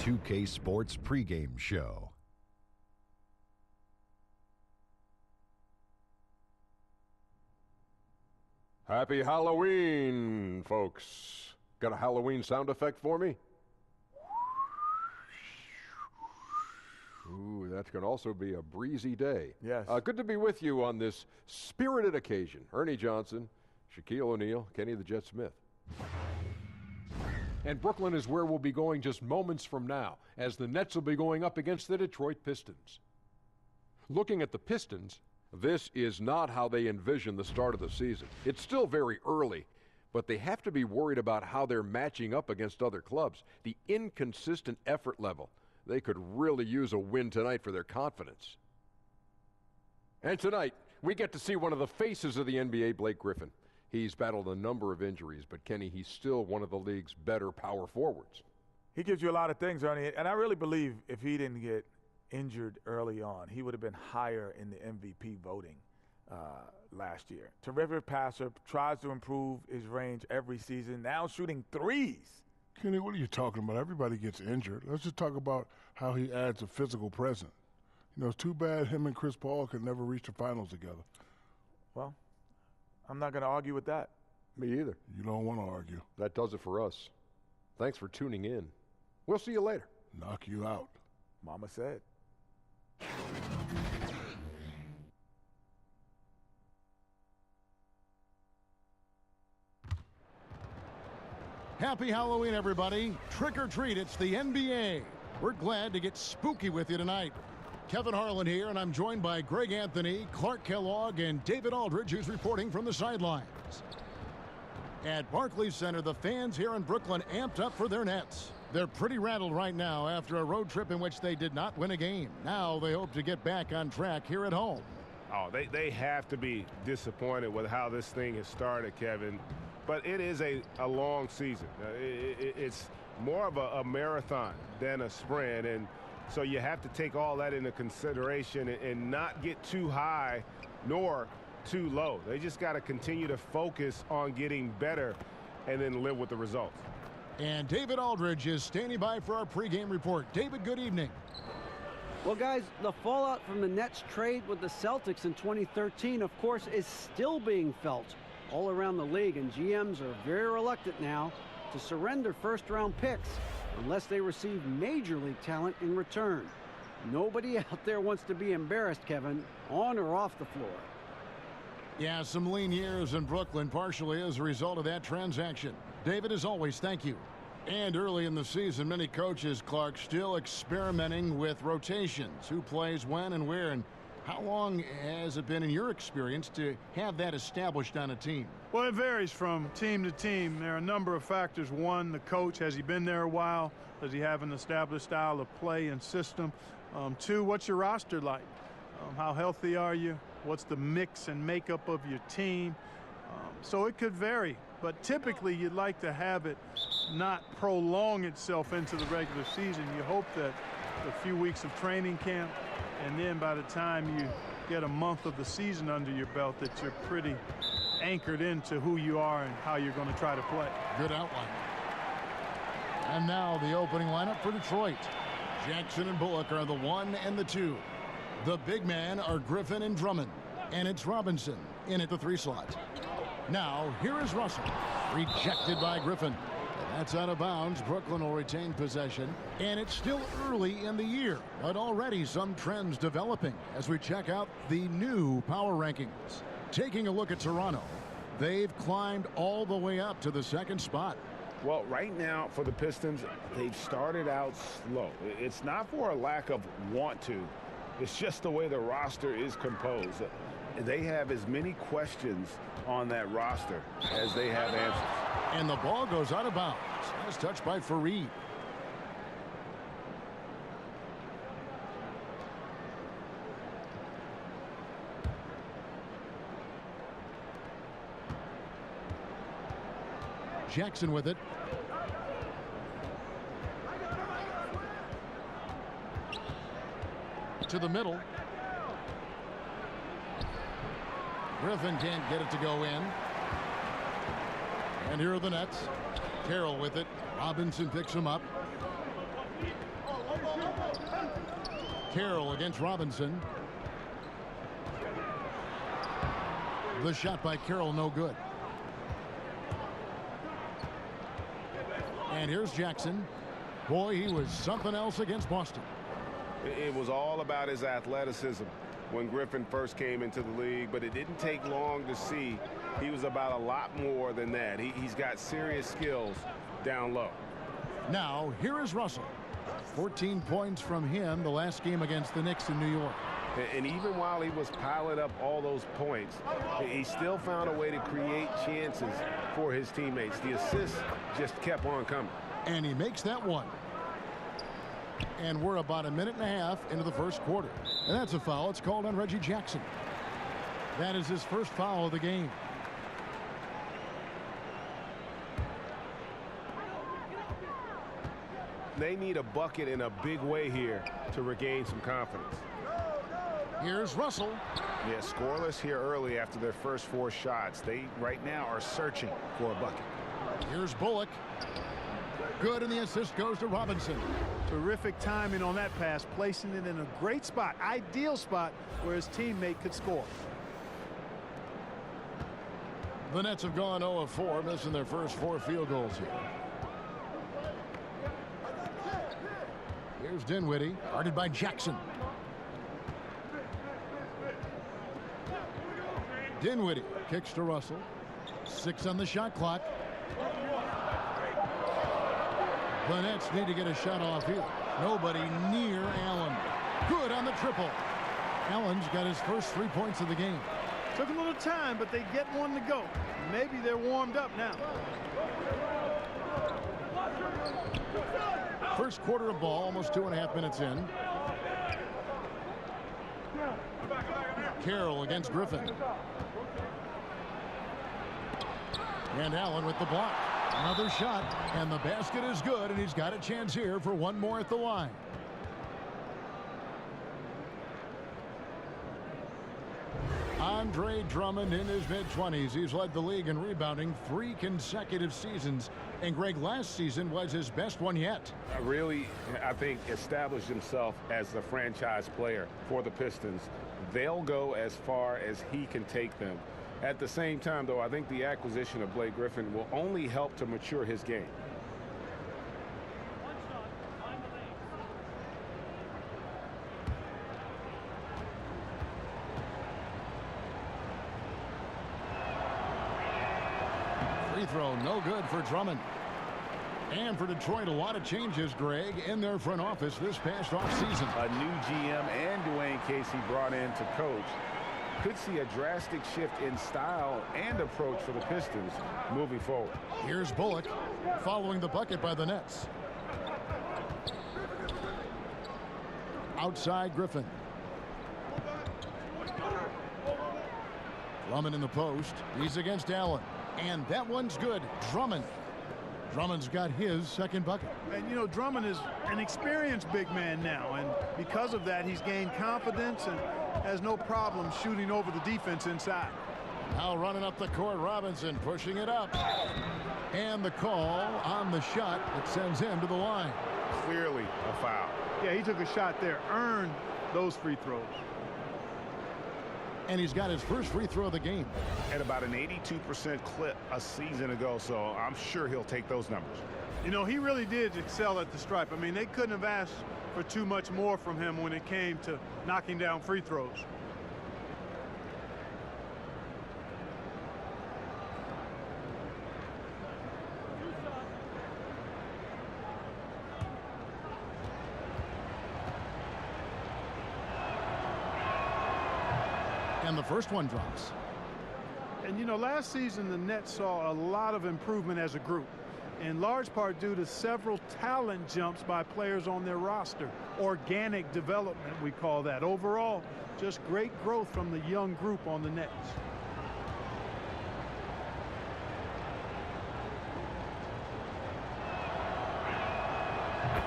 2K Sports pregame show. Happy Halloween, folks. Got a Halloween sound effect for me? Ooh, that's going to also be a breezy day. Yes. Good to be with you on this spirited occasion. Ernie Johnson, Shaquille O'Neal, Kenny the Jet Smith. And Brooklyn is where we'll be going just moments from now, as the Nets will be going up against the Detroit Pistons. Looking at the Pistons, this is not how they envision the start of the season. It's still very early, but they have to be worried about how they're matching up against other clubs. The inconsistent effort level. They could really use a win tonight for their confidence. And tonight, we get to see one of the faces of the NBA, Blake Griffin. He's battled a number of injuries, but Kenny, he's still one of the league's better power forwards. He gives you a lot of things, Ernie, and I really believe if he didn't get injured early on, he would have been higher in the MVP voting last year. Terrific passer, tries to improve his range every season, now shooting threes. Kenny, what are you talking about? Everybody gets injured. Let's just talk about how he adds a physical presence. You know, it's too bad him and Chris Paul could never reach the finals together. Well, I'm not going to argue with that. Me either. You don't want to argue. That does it for us. Thanks for tuning in. We'll see you later. Knock you out. Mama said. Happy Halloween, everybody. Trick or treat, it's the NBA. We're glad to get spooky with you tonight. Kevin Harlan here, and I'm joined by Greg Anthony, Clark Kellogg, and David Aldridge, who's reporting from the sidelines. At Barclays Center, the fans here in Brooklyn amped up for their Nets. They're pretty rattled right now after a road trip in which they did not win a game. Now they hope to get back on track here at home. Oh, they have to be disappointed with how this thing has started, Kevin. But it is a long season. It's more of a marathon than a sprint, and so you have to take all that into consideration and not get too high nor too low. They just got to continue to focus on getting better and then live with the results. And David Aldridge is standing by for our pregame report. David, good evening. Well, guys, the fallout from the Nets trade with the Celtics in 2013, of course, is still being felt all around the league, and GMs are very reluctant now to surrender first-round picks unless they receive major league talent in return. Nobody out there wants to be embarrassed, Kevin, on or off the floor. Yeah, some lean years in Brooklyn, partially as a result of that transaction. David, as always, thank you. And early in the season, many coaches, Clark, still experimenting with rotations, who plays when and where. And how long has it been, in your experience, to have that established on a team? Well, it varies from team to team. There are a number of factors. One, the coach, has he been there a while? Does he have an established style of play and system? Two, what's your roster like? How healthy are you? What's the mix and makeup of your team? So it could vary, but typically you'd like to have it not prolong itself into the regular season. You hope that a few weeks of training camp, and then by the time you get a month of the season under your belt, that you're pretty anchored into who you are and how you're going to try to play. Good outline. And now the opening lineup for Detroit. Jackson and Bullock are the 1 and the 2. The big men are Griffin and Drummond, and it's Robinson in at the 3 slot. Now, here is Russell, rejected by Griffin. That's out of bounds. Brooklyn will retain possession. And it's still early in the year, but already some trends developing as we check out the new power rankings. Taking a look at Toronto, they've climbed all the way up to the 2nd spot. Well, right now for the Pistons, they've started out slow. It's not for a lack of want to. It's just the way the roster is composed. They have as many questions on that roster as they have answers. And the ball goes out of bounds. That's touched by Fareed. Jackson with it. To the middle. Griffin can't get it to go in. And here are the Nets. Carroll with it. Robinson picks him up. Carroll against Robinson. The shot by Carroll, no good. And here's Jackson. Boy, he was something else against Boston. It was all about his athleticism when Griffin first came into the league, but it didn't take long to see he was about a lot more than that. He's got serious skills down low. Now, here is Russell. 14 points from him the last game against the Knicks in New York. And even while he was piling up all those points, he still found a way to create chances for his teammates. The assists just kept on coming. And he makes that one. And we're about a minute and a half into the first quarter. And that's a foul. It's called on Reggie Jackson. That is his first foul of the game. They need a bucket in a big way here to regain some confidence. Here's Russell. Yeah, scoreless here early after their first 4 shots. They right now are searching for a bucket. Here's Bullock. Good, and the assist goes to Robinson. Terrific timing on that pass, placing it in a great spot, ideal spot where his teammate could score. The Nets have gone 0 of 4, missing their first 4 field goals here. Here's Dinwiddie, guarded by Jackson. Dinwiddie kicks to Russell. 6 on the shot clock. The Nets need to get a shot off here. Nobody near Allen. Good on the triple. Allen's got his first 3 points of the game. Took a little time, but they get one to go. Maybe they're warmed up now. First quarter of ball, almost 2.5 minutes in. Carroll against Griffin. And Allen with the block. Another shot, and the basket is good, and he's got a chance here for one more at the line. Andre Drummond in his mid-20s. He's led the league in rebounding 3 consecutive seasons. And Greg, last season was his best one yet. Really, I think, established himself as the franchise player for the Pistons. They'll go as far as he can take them. At the same time, though, I think the acquisition of Blake Griffin will only help to mature his game. Free throw, no good for Drummond. And for Detroit, a lot of changes, Greg, in their front office this past offseason. A new GM and Dwayne Casey brought in to coach. Could see a drastic shift in style and approach for the Pistons moving forward. Here's Bullock following the bucket by the Nets. Outside Griffin. Drummond in the post. He's against Allen. And that one's good. Drummond's got his second bucket. And, you know, Drummond is an experienced big man now. And because of that, he's gained confidence and has no problem shooting over the defense inside. Now running up the court, Robinson pushing it up. And the call on the shot that sends him to the line. Clearly a foul. Yeah, he took a shot there, earned those free throws. And he's got his first free throw of the game. At about an 82% clip a season ago, so I'm sure he'll take those numbers. You know, he really did excel at the stripe. I mean, they couldn't have asked for too much more from him when it came to knocking down free throws. And the first one drops. And, you know, last season the Nets saw a lot of improvement as a group, in large part due to several talent jumps by players on their roster. Organic development, we call that. Overall, just great growth from the young group on the Nets.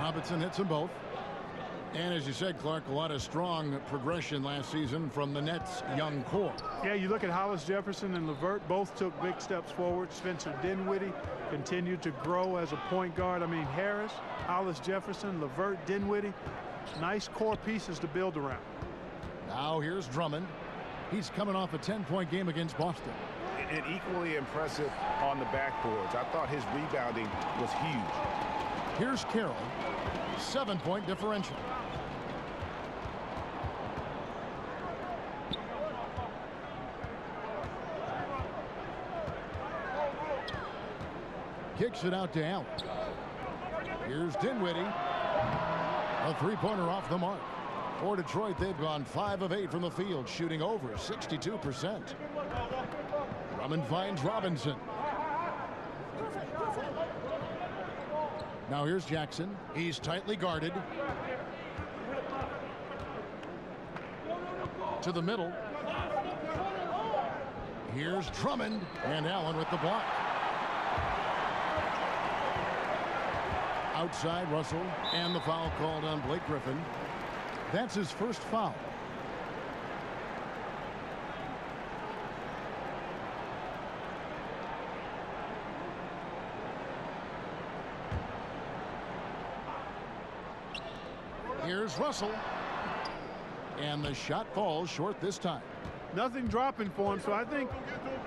Robinson hits them both. And as you said, Clark, a lot of strong progression last season from the Nets' young core. Yeah, you look at Hollis Jefferson and LeVert, both took big steps forward. Spencer Dinwiddie continued to grow as a point guard. I mean, Harris, Hollis Jefferson, LeVert, Dinwiddie, Nice core pieces to build around. Now here's Drummond. He's coming off a 10-point game against Boston. And equally impressive on the backboards. I thought his rebounding was huge. Here's Carroll. 7-point differential. Kicks it out to Allen. Here's Dinwiddie. A three-pointer off the mark. For Detroit, they've gone 5 of 8 from the field, shooting over 62%. Drummond finds Robinson. Now here's Jackson. He's tightly guarded. To the middle. Here's Drummond, and Allen with the block. Outside Russell, and the foul called on Blake Griffin. That's his first foul. Here's Russell. And the shot falls short this time. Nothing dropping for him, so I think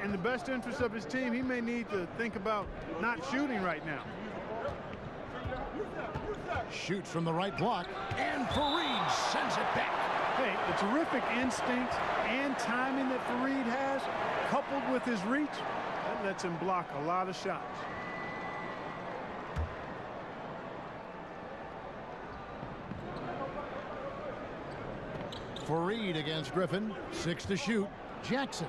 in the best interest of his team, he may need to think about not shooting right now. Shoots from the right block, and Fareed sends it back. Hey, the terrific instinct and timing that Fareed has, coupled with his reach, that lets him block a lot of shots. Fareed against Griffin. 6 to shoot. Jackson.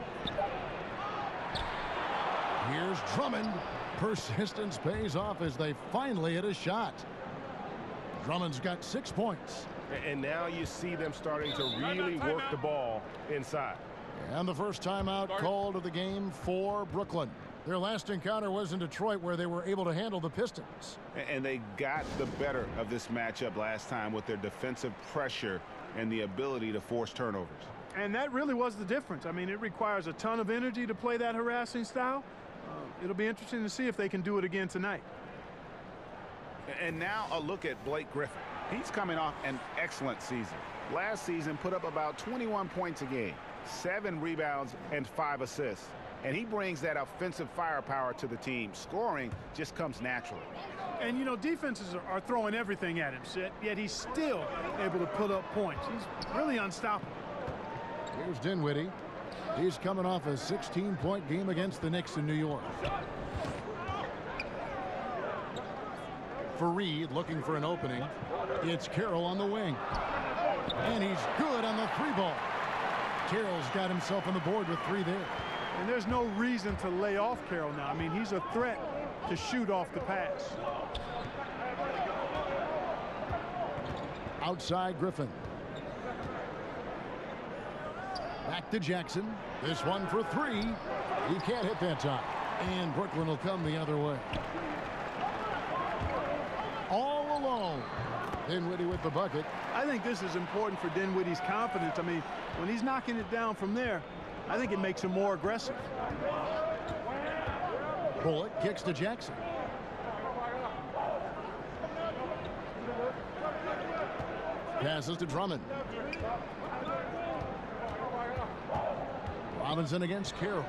Here's Drummond. Persistence pays off as they finally hit a shot. Drummond's got 6 points. And now you see them starting to really work the ball inside. And the first timeout called of the game for Brooklyn. Their last encounter was in Detroit, where they were able to handle the Pistons. And they got the better of this matchup last time with their defensive pressure and the ability to force turnovers. And that really was the difference. I mean, it requires a ton of energy to play that harassing style. It'll be interesting to see if they can do it again tonight. And now a look at Blake Griffin. He's coming off an excellent season. Last season put up about 21 points a game, 7 rebounds, and 5 assists. And he brings that offensive firepower to the team. Scoring just comes naturally. And, you know, defenses are throwing everything at him, yet he's still able to put up points. He's really unstoppable. Here's Dinwiddie. He's coming off a 16-point game against the Knicks in New York. Fareed looking for an opening. It's Carroll on the wing. And he's good on the 3-ball. Carroll's got himself on the board with 3 there. And there's no reason to lay off Carroll now. I mean, he's a threat to shoot off the pass. Outside Griffin. Back to Jackson. This one for 3. He can't hit that time. And Brooklyn will come the other way. All alone. Dinwiddie with the bucket. I think this is important for Dinwiddie's confidence. I mean, when he's knocking it down from there, I think it makes him more aggressive. Bullock kicks to Jackson. Passes to Drummond. Robinson against Carroll.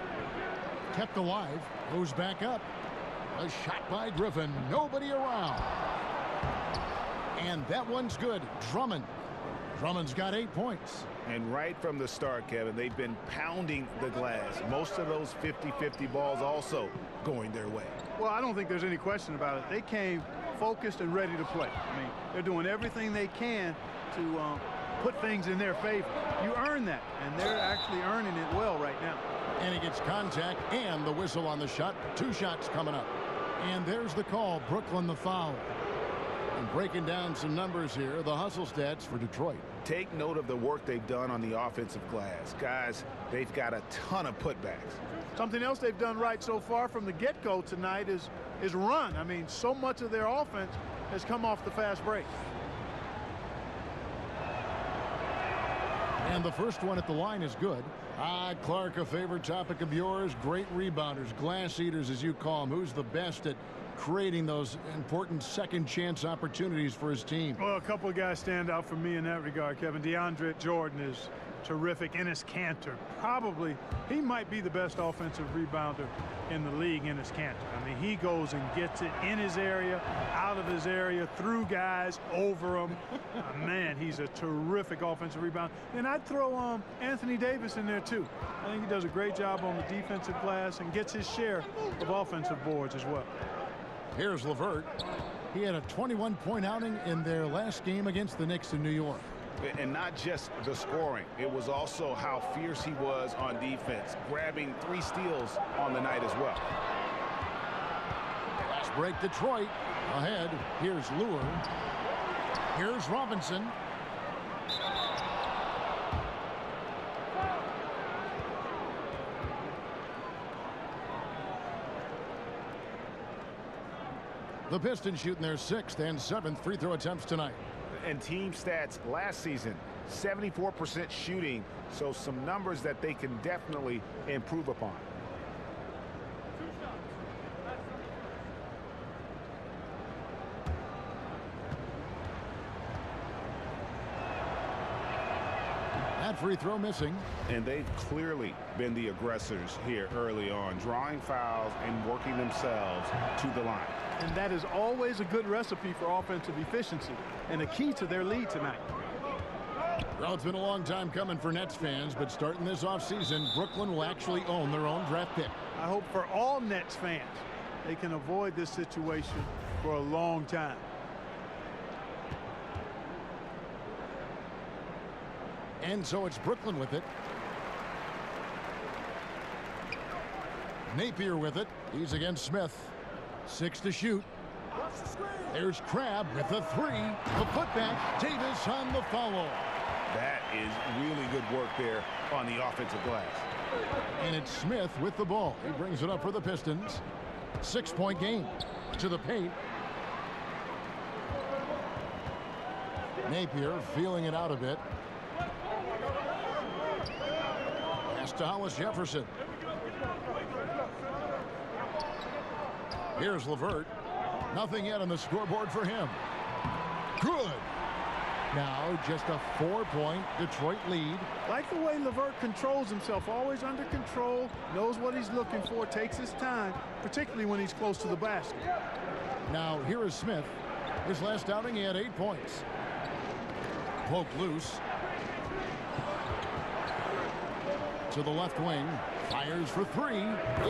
Kept alive. Goes back up. A shot by Griffin. Nobody around. And that one's good. Drummond. Drummond's got 8 points. And right from the start, Kevin, they've been pounding the glass. Most of those 50-50 balls also going their way. Well, I don't think there's any question about it. They came focused and ready to play. I mean, they're doing everything they can to put things in their favor. You earn that, and they're actually earning it well right now. And he gets contact and the whistle on the shot. 2 shots coming up. And there's the call. Brooklyn the foul. And breaking down some numbers here, the hustle stats for Detroit. Take note of the work they've done on the offensive glass. Guys, they've got a ton of putbacks. Something else they've done right so far from the get-go tonight is run. I mean, so much of their offense has come off the fast break. And the first one at the line is good. Clark, a favorite topic of yours. Great rebounders, glass eaters as you call them. Who's the best at creating those important second chance opportunities for his team. Well, a couple of guys stand out for me in that regard, Kevin. DeAndre Jordan is terrific. Enes Kanter, probably, he might be the best offensive rebounder in the league. Enes Kanter. I mean, he goes and gets it in his area, out of his area, through guys, over them. Man, he's a terrific offensive rebounder. And I'd throw Anthony Davis in there, too. I think he does a great job on the defensive glass and gets his share of offensive boards as well. Here's LeVert. He had a 21-point outing in their last game against the Knicks in New York. And not just the scoring. It was also how fierce he was on defense, grabbing 3 steals on the night as well. Fast break, Detroit. Ahead, here's Lure. Here's Robinson. The Pistons shooting their 6th and 7th free throw attempts tonight. And team stats last season, 74% shooting, so some numbers that they can definitely improve upon. That free throw missing. And they've clearly been the aggressors here early on, drawing fouls and working themselves to the line. And that is always a good recipe for offensive efficiency and a key to their lead tonight. Well, it's been a long time coming for Nets fans, but starting this offseason, Brooklyn will actually own their own draft pick. I hope for all Nets fans, they can avoid this situation for a long time. And so it's Brooklyn with it. Napier with it. He's against Smith. 6 to shoot. There's Crabbe with the 3. The putback. Davis on the follow. That is really good work there on the offensive glass. And it's Smith with the ball. He brings it up for the Pistons. 6-point game. To the paint. Napier feeling it out a bit. Pass to Hollis Jefferson. Here's LeVert. Nothing yet on the scoreboard for him. Good. Now just a 4-point Detroit lead. Like the way LeVert controls himself, always under control, knows what he's looking for, takes his time, particularly when he's close to the basket. Now here is Smith. His last outing he had 8 points. Poke loose. To the left wing. Fires for 3.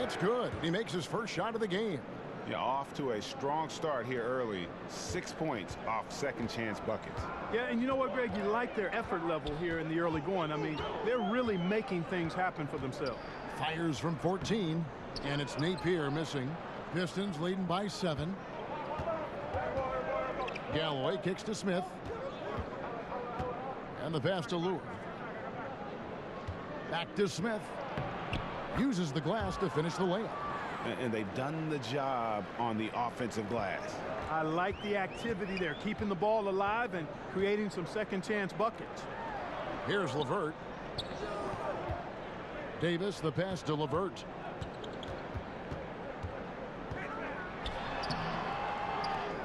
It's good. He makes his first shot of the game. Yeah, off to a strong start here early. 6 points off second chance buckets. Yeah, and you know what, Greg? You like their effort level here in the early going. I mean, they're really making things happen for themselves. Fires from 14, and it's Napier missing. Pistons leading by 7. Galloway kicks to Smith. And the pass to Lure. Back to Smith. Uses the glass to finish the layup. And they've done the job on the offensive glass. I like the activity there, keeping the ball alive and creating some second chance buckets. Here's LeVert. Davis, the pass to LeVert.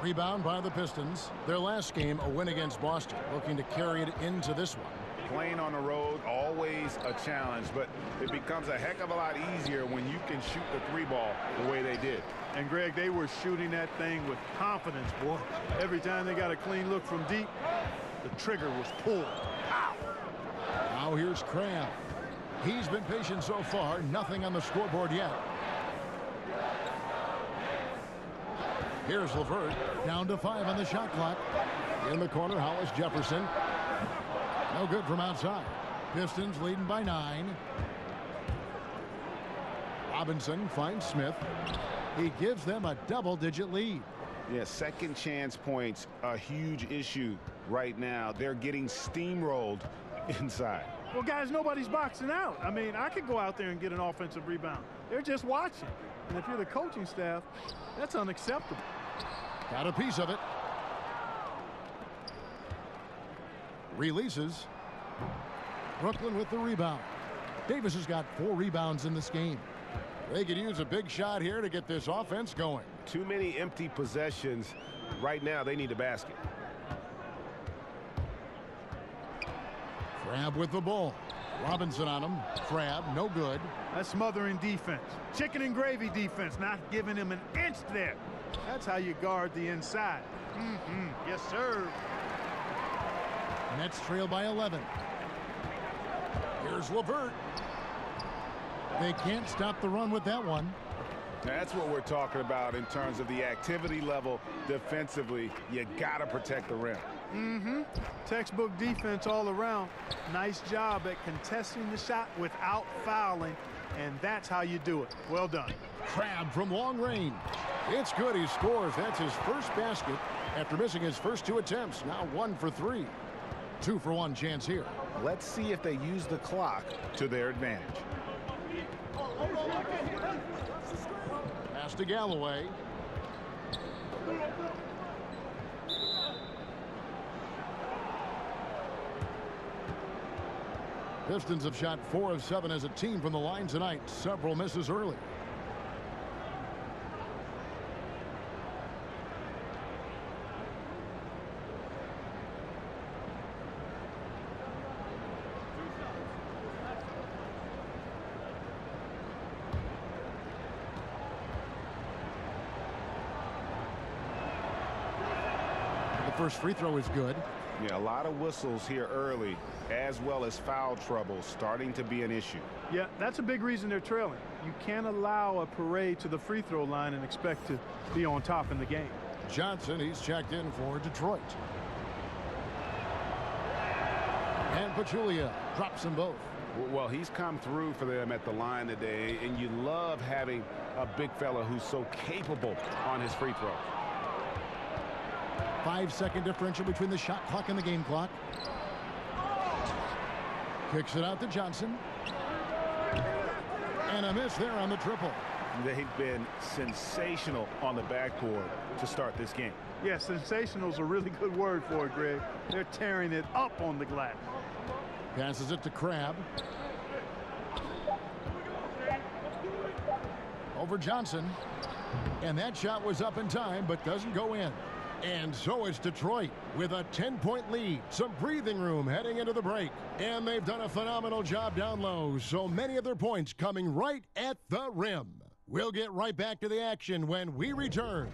Rebound by the Pistons. Their last game, a win against Boston, looking to carry it into this one. Playing on the road, always a challenge, but it becomes a heck of a lot easier when you can shoot the 3 ball the way they did. And, Greg, they were shooting that thing with confidence, boy. Every time they got a clean look from deep, the trigger was pulled. Ow! Now here's Crabbe. He's been patient so far. Nothing on the scoreboard yet. Here's LeVert. Down to 5 on the shot clock. In the corner, Hollis Jefferson. No good from outside. Pistons leading by 9. Robinson finds Smith. He gives them a double-digit lead. Yeah, second chance points, a huge issue right now. They're getting steamrolled inside. Well, guys, nobody's boxing out. I mean, I could go out there and get an offensive rebound. They're just watching. And if you're the coaching staff, that's unacceptable. Got a piece of it. Releases. Brooklyn with the rebound. Davis has got 4 rebounds in this game. They could use a big shot here to get this offense going. Too many empty possessions. Right now, they need a basket. Crabbe with the ball. Robinson on him. Crabbe, no good. That's smothering defense. Chicken and gravy defense, not giving him an inch there. That's how you guard the inside. Yes, sir. Nets trail by 11. Here's LeVert. They can't stop the run with that one. That's what we're talking about in terms of the activity level defensively. You got to protect the rim. Textbook defense all around. Nice job at contesting the shot without fouling, and that's how you do it. Well done. Crabbe from long range. It's good. He scores. That's his first basket after missing his first 2 attempts. Now 1 for 3. 2 for 1 chance here. Let's see if they use the clock to their advantage. Pass to Galloway. Pistons have shot 4 of 7 as a team from the line tonight. Several misses early. First free throw is good. Yeah, a lot of whistles here early, as well as foul trouble starting to be an issue. Yeah, that's a big reason they're trailing. You can't allow a parade to the free throw line and expect to be on top in the game. Johnson, he's checked in for Detroit. And Pachulia drops them both. Well, he's come through for them at the line today, and you love having a big fella who's so capable on his free throws. 5-second differential between the shot clock and the game clock. Kicks it out to Johnson. And a miss there on the triple. They've been sensational on the backboard to start this game. Yeah, sensational is a really good word for it, Greg. They're tearing it up on the glass. Passes it to Crabbe. Over Johnson. And that shot was up in time, but doesn't go in. And so it's Detroit with a 10-point lead. Some breathing room heading into the break. And they've done a phenomenal job down low. So many of their points coming right at the rim. We'll get right back to the action when we return.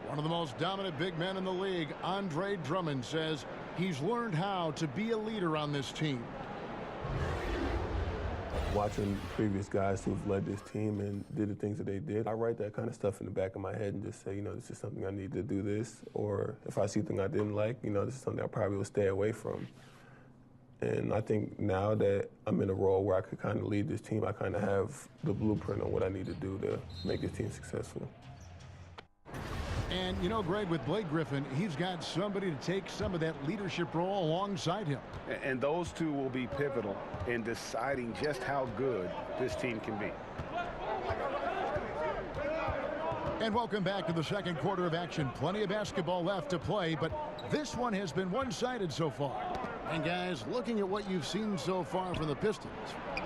One of the most dominant big men in the league, Andre Drummond, says he's learned how to be a leader on this team. Watching previous guys who've led this team and did the things that they did, I write that kind of stuff in the back of my head and just say, you know, this is something I need to do this. Or if I see something I didn't like, you know, this is something I probably will stay away from. And I think now that I'm in a role where I could kind of lead this team, I kind of have the blueprint on what I need to do to make this team successful. And, you know, Greg, with Blake Griffin, he's got somebody to take some of that leadership role alongside him. And those two will be pivotal in deciding just how good this team can be. And welcome back to the second quarter of action. Plenty of basketball left to play, but this one has been one-sided so far. And, guys, looking at what you've seen so far from the Pistons,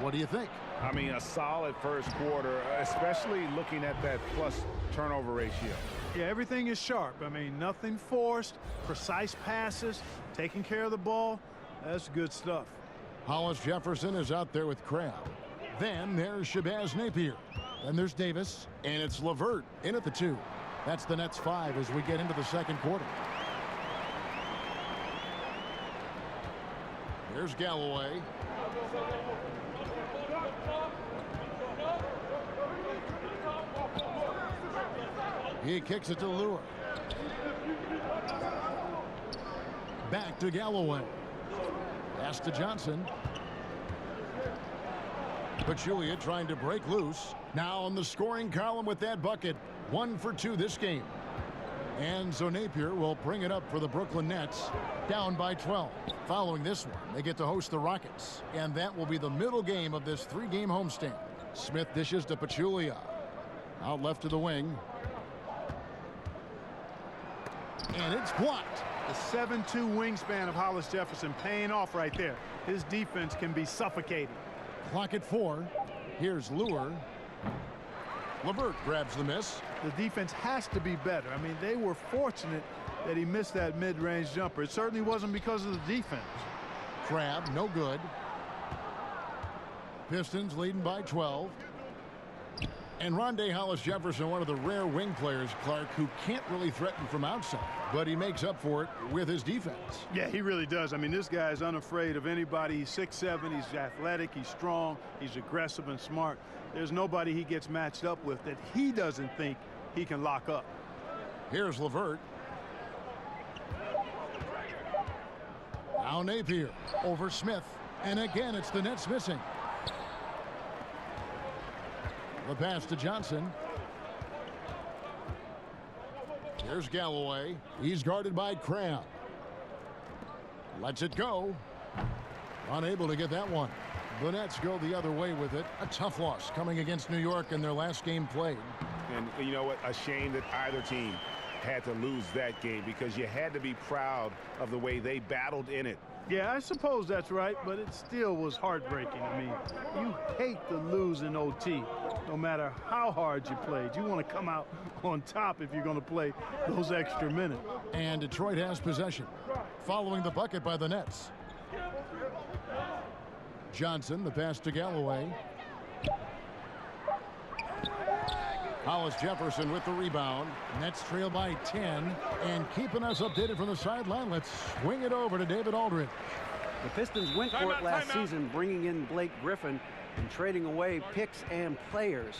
what do you think? I mean, a solid first quarter, especially looking at that plus turnover ratio. Yeah, everything is sharp. I mean, nothing forced, precise passes, taking care of the ball. That's good stuff. Hollis Jefferson is out there with Crabbe. Then there's Shabazz Napier. Then there's Davis, and it's LeVert in at the 2. That's the Nets 5 as we get into the second quarter. Here's Galloway. He kicks it to Lure. Back to Galloway. Pass to Johnson. Pachulia trying to break loose. Now on the scoring column with that bucket. 1 for 2 this game. And so Napier will bring it up for the Brooklyn Nets, down by 12. Following this one, they get to host the Rockets, and that will be the middle game of this 3-game homestand. Smith dishes to Pachulia. Out left to the wing. And it's blocked. The 7'2" wingspan of Hollis Jefferson paying off right there. His defense can be suffocating. Clock at 4. Here's Lure. LeVert grabs the miss. The defense has to be better. I mean, they were fortunate that he missed that mid-range jumper. It certainly wasn't because of the defense. Crab, no good. Pistons leading by 12. And Rondé Hollis Jefferson, one of the rare wing players, Clark, who can't really threaten from outside, but he makes up for it with his defense. Yeah, he really does. I mean, this guy is unafraid of anybody. He's 6'7", he's athletic, he's strong, he's aggressive and smart. There's nobody he gets matched up with that he doesn't think he can lock up. Here's LeVert. Now Napier over Smith. And again, it's the Nets missing. The pass to Johnson. Here's Galloway. He's guarded by Crab. Lets it go. Unable to get that one. The Nets go the other way with it. A tough loss coming against New York in their last game played. And you know what? A shame that either team had to lose that game, because you had to be proud of the way they battled in it. Yeah, I suppose that's right, but it still was heartbreaking. I mean, you hate to lose in OT, no matter how hard you played. You want to come out on top if you're going to play those extra minutes. And Detroit has possession, following the bucket by the Nets. Johnson, the pass to Galloway. Hollis Jefferson with the rebound. Nets trail by 10. And keeping us updated from the sideline, let's swing it over to David Aldridge. The Pistons went for it last season, bringing in Blake Griffin and trading away picks and players.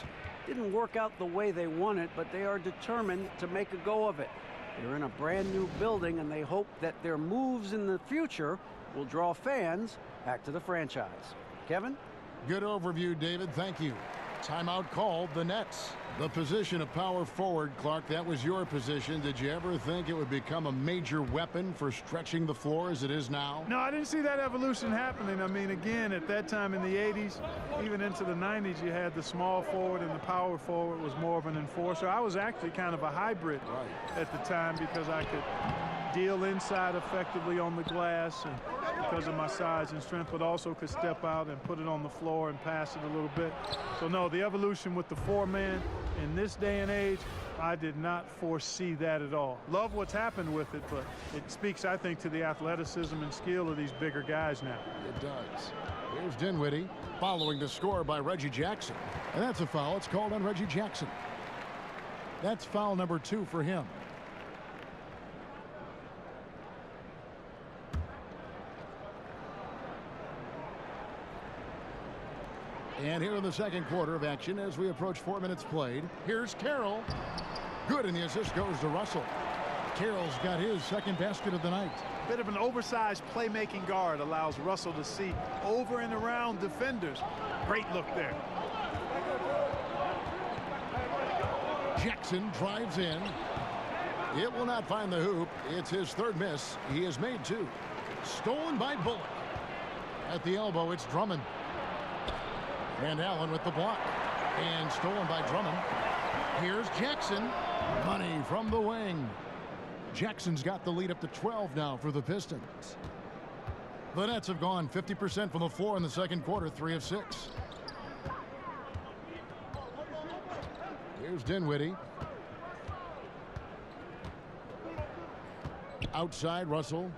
Didn't work out the way they wanted, but they are determined to make a go of it. They're in a brand new building, and they hope that their moves in the future will draw fans back to the franchise. Kevin? Good overview, David. Thank you. Timeout called the Nets. The position of power forward, Clark, that was your position. Did you ever think it would become a major weapon for stretching the floor as it is now? No, I didn't see that evolution happening. I mean, again, at that time in the 80s, even into the 90s, you had the small forward, and the power forward was more of an enforcer. I was actually kind of a hybrid at the time, because I could deal inside effectively on the glass, and because of my size and strength, but also could step out and put it on the floor and pass it a little bit. So no, the evolution with the 4-man in this day and age, I did not foresee that at all. Love what's happened with it, but it speaks, I think, to the athleticism and skill of these bigger guys now. It does. Here's Dinwiddie following the score by Reggie Jackson. And that's a foul. It's called on Reggie Jackson. That's foul number 2 for him. And here in the second quarter of action, as we approach 4 minutes played, here's Carroll. Good, and the assist goes to Russell. Carroll's got his second basket of the night. Bit of an oversized playmaking guard allows Russell to see over and around defenders. Great look there. Jackson drives in. It will not find the hoop. It's his third miss. He has made 2. Stolen by Bullock. At the elbow, it's Drummond. And Allen with the block. And stolen by Drummond. Here's Jackson. Money from the wing. Jackson's got the lead up to 12 now for the Pistons. The Nets have gone 50% from the floor in the second quarter, 3 of 6. Here's Dinwiddie. Outside, Russell.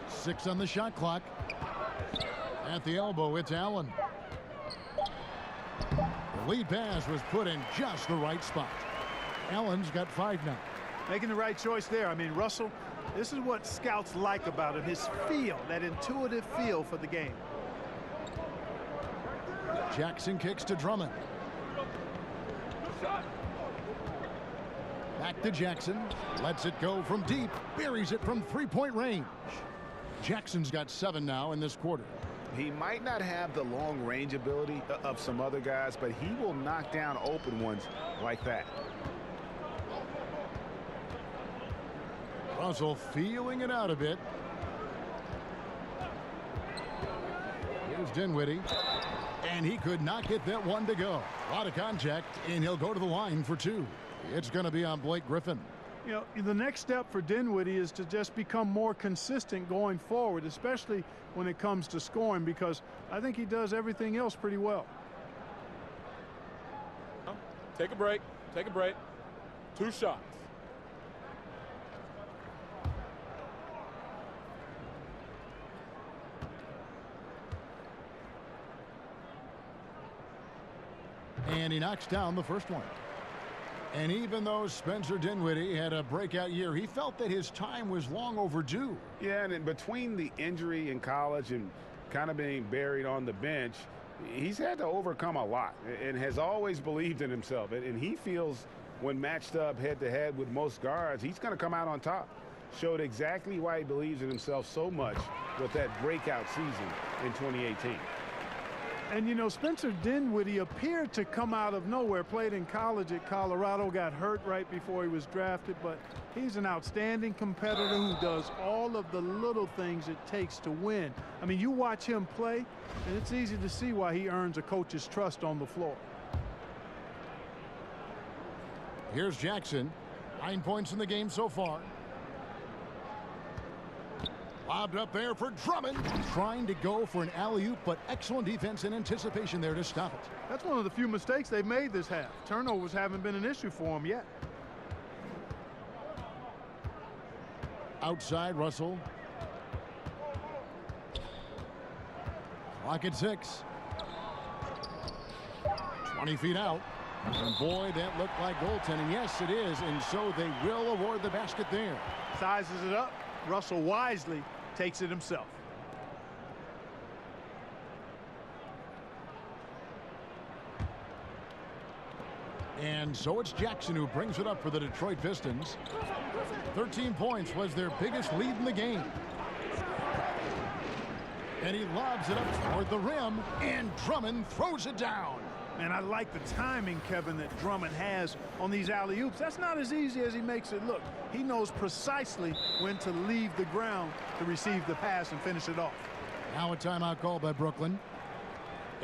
6 on the shot clock. At the elbow, it's Allen. The lead pass was put in just the right spot. Allen's got 5 now. Making the right choice there. I mean, Russell, this is what scouts like about him, his feel, that intuitive feel for the game. Jackson kicks to Drummond. Back to Jackson. Lets it go from deep. Buries it from 3-point range. Jackson's got 7 now in this quarter. He might not have the long range ability of some other guys, but he will knock down open ones like that. Russell feeling it out a bit. Here's Dinwiddie. And he could not get that one to go. A lot of contact, and he'll go to the line for 2. It's going to be on Blake Griffin. You know, the next step for Dinwiddie is to just become more consistent going forward, especially when it comes to scoring, because I think he does everything else pretty well. Take a break. Take a break. 2 shots. And he knocks down the first one. And even though Spencer Dinwiddie had a breakout year, he felt that his time was long overdue. Yeah, and in between the injury in college and kind of being buried on the bench, he's had to overcome a lot and has always believed in himself. And he feels when matched up head-to-head with most guards, he's going to come out on top. Showed exactly why he believes in himself so much with that breakout season in 2018. And, you know, Spencer Dinwiddie appeared to come out of nowhere. Played in college at Colorado, got hurt right before he was drafted, but he's an outstanding competitor who does all of the little things it takes to win. I mean, you watch him play, and it's easy to see why he earns a coach's trust on the floor. Here's Jackson. 9 points in the game so far. Lobbed up there for Drummond. Trying to go for an alley-oop, but excellent defense and anticipation there to stop it. That's one of the few mistakes they've made this half. Turnovers haven't been an issue for him yet. Outside, Russell. Clock at 6. 20 feet out. And boy, that looked like goaltending. Yes, it is. And so they will award the basket there. Sizes it up. Russell wisely takes it himself. And so it's Jackson who brings it up for the Detroit Pistons. 13 points was their biggest lead in the game. And he lobs it up toward the rim, and Drummond throws it down. And I like the timing, Kevin, that Drummond has on these alley-oops. That's not as easy as he makes it look. He knows precisely when to leave the ground to receive the pass and finish it off. Now a timeout call by Brooklyn.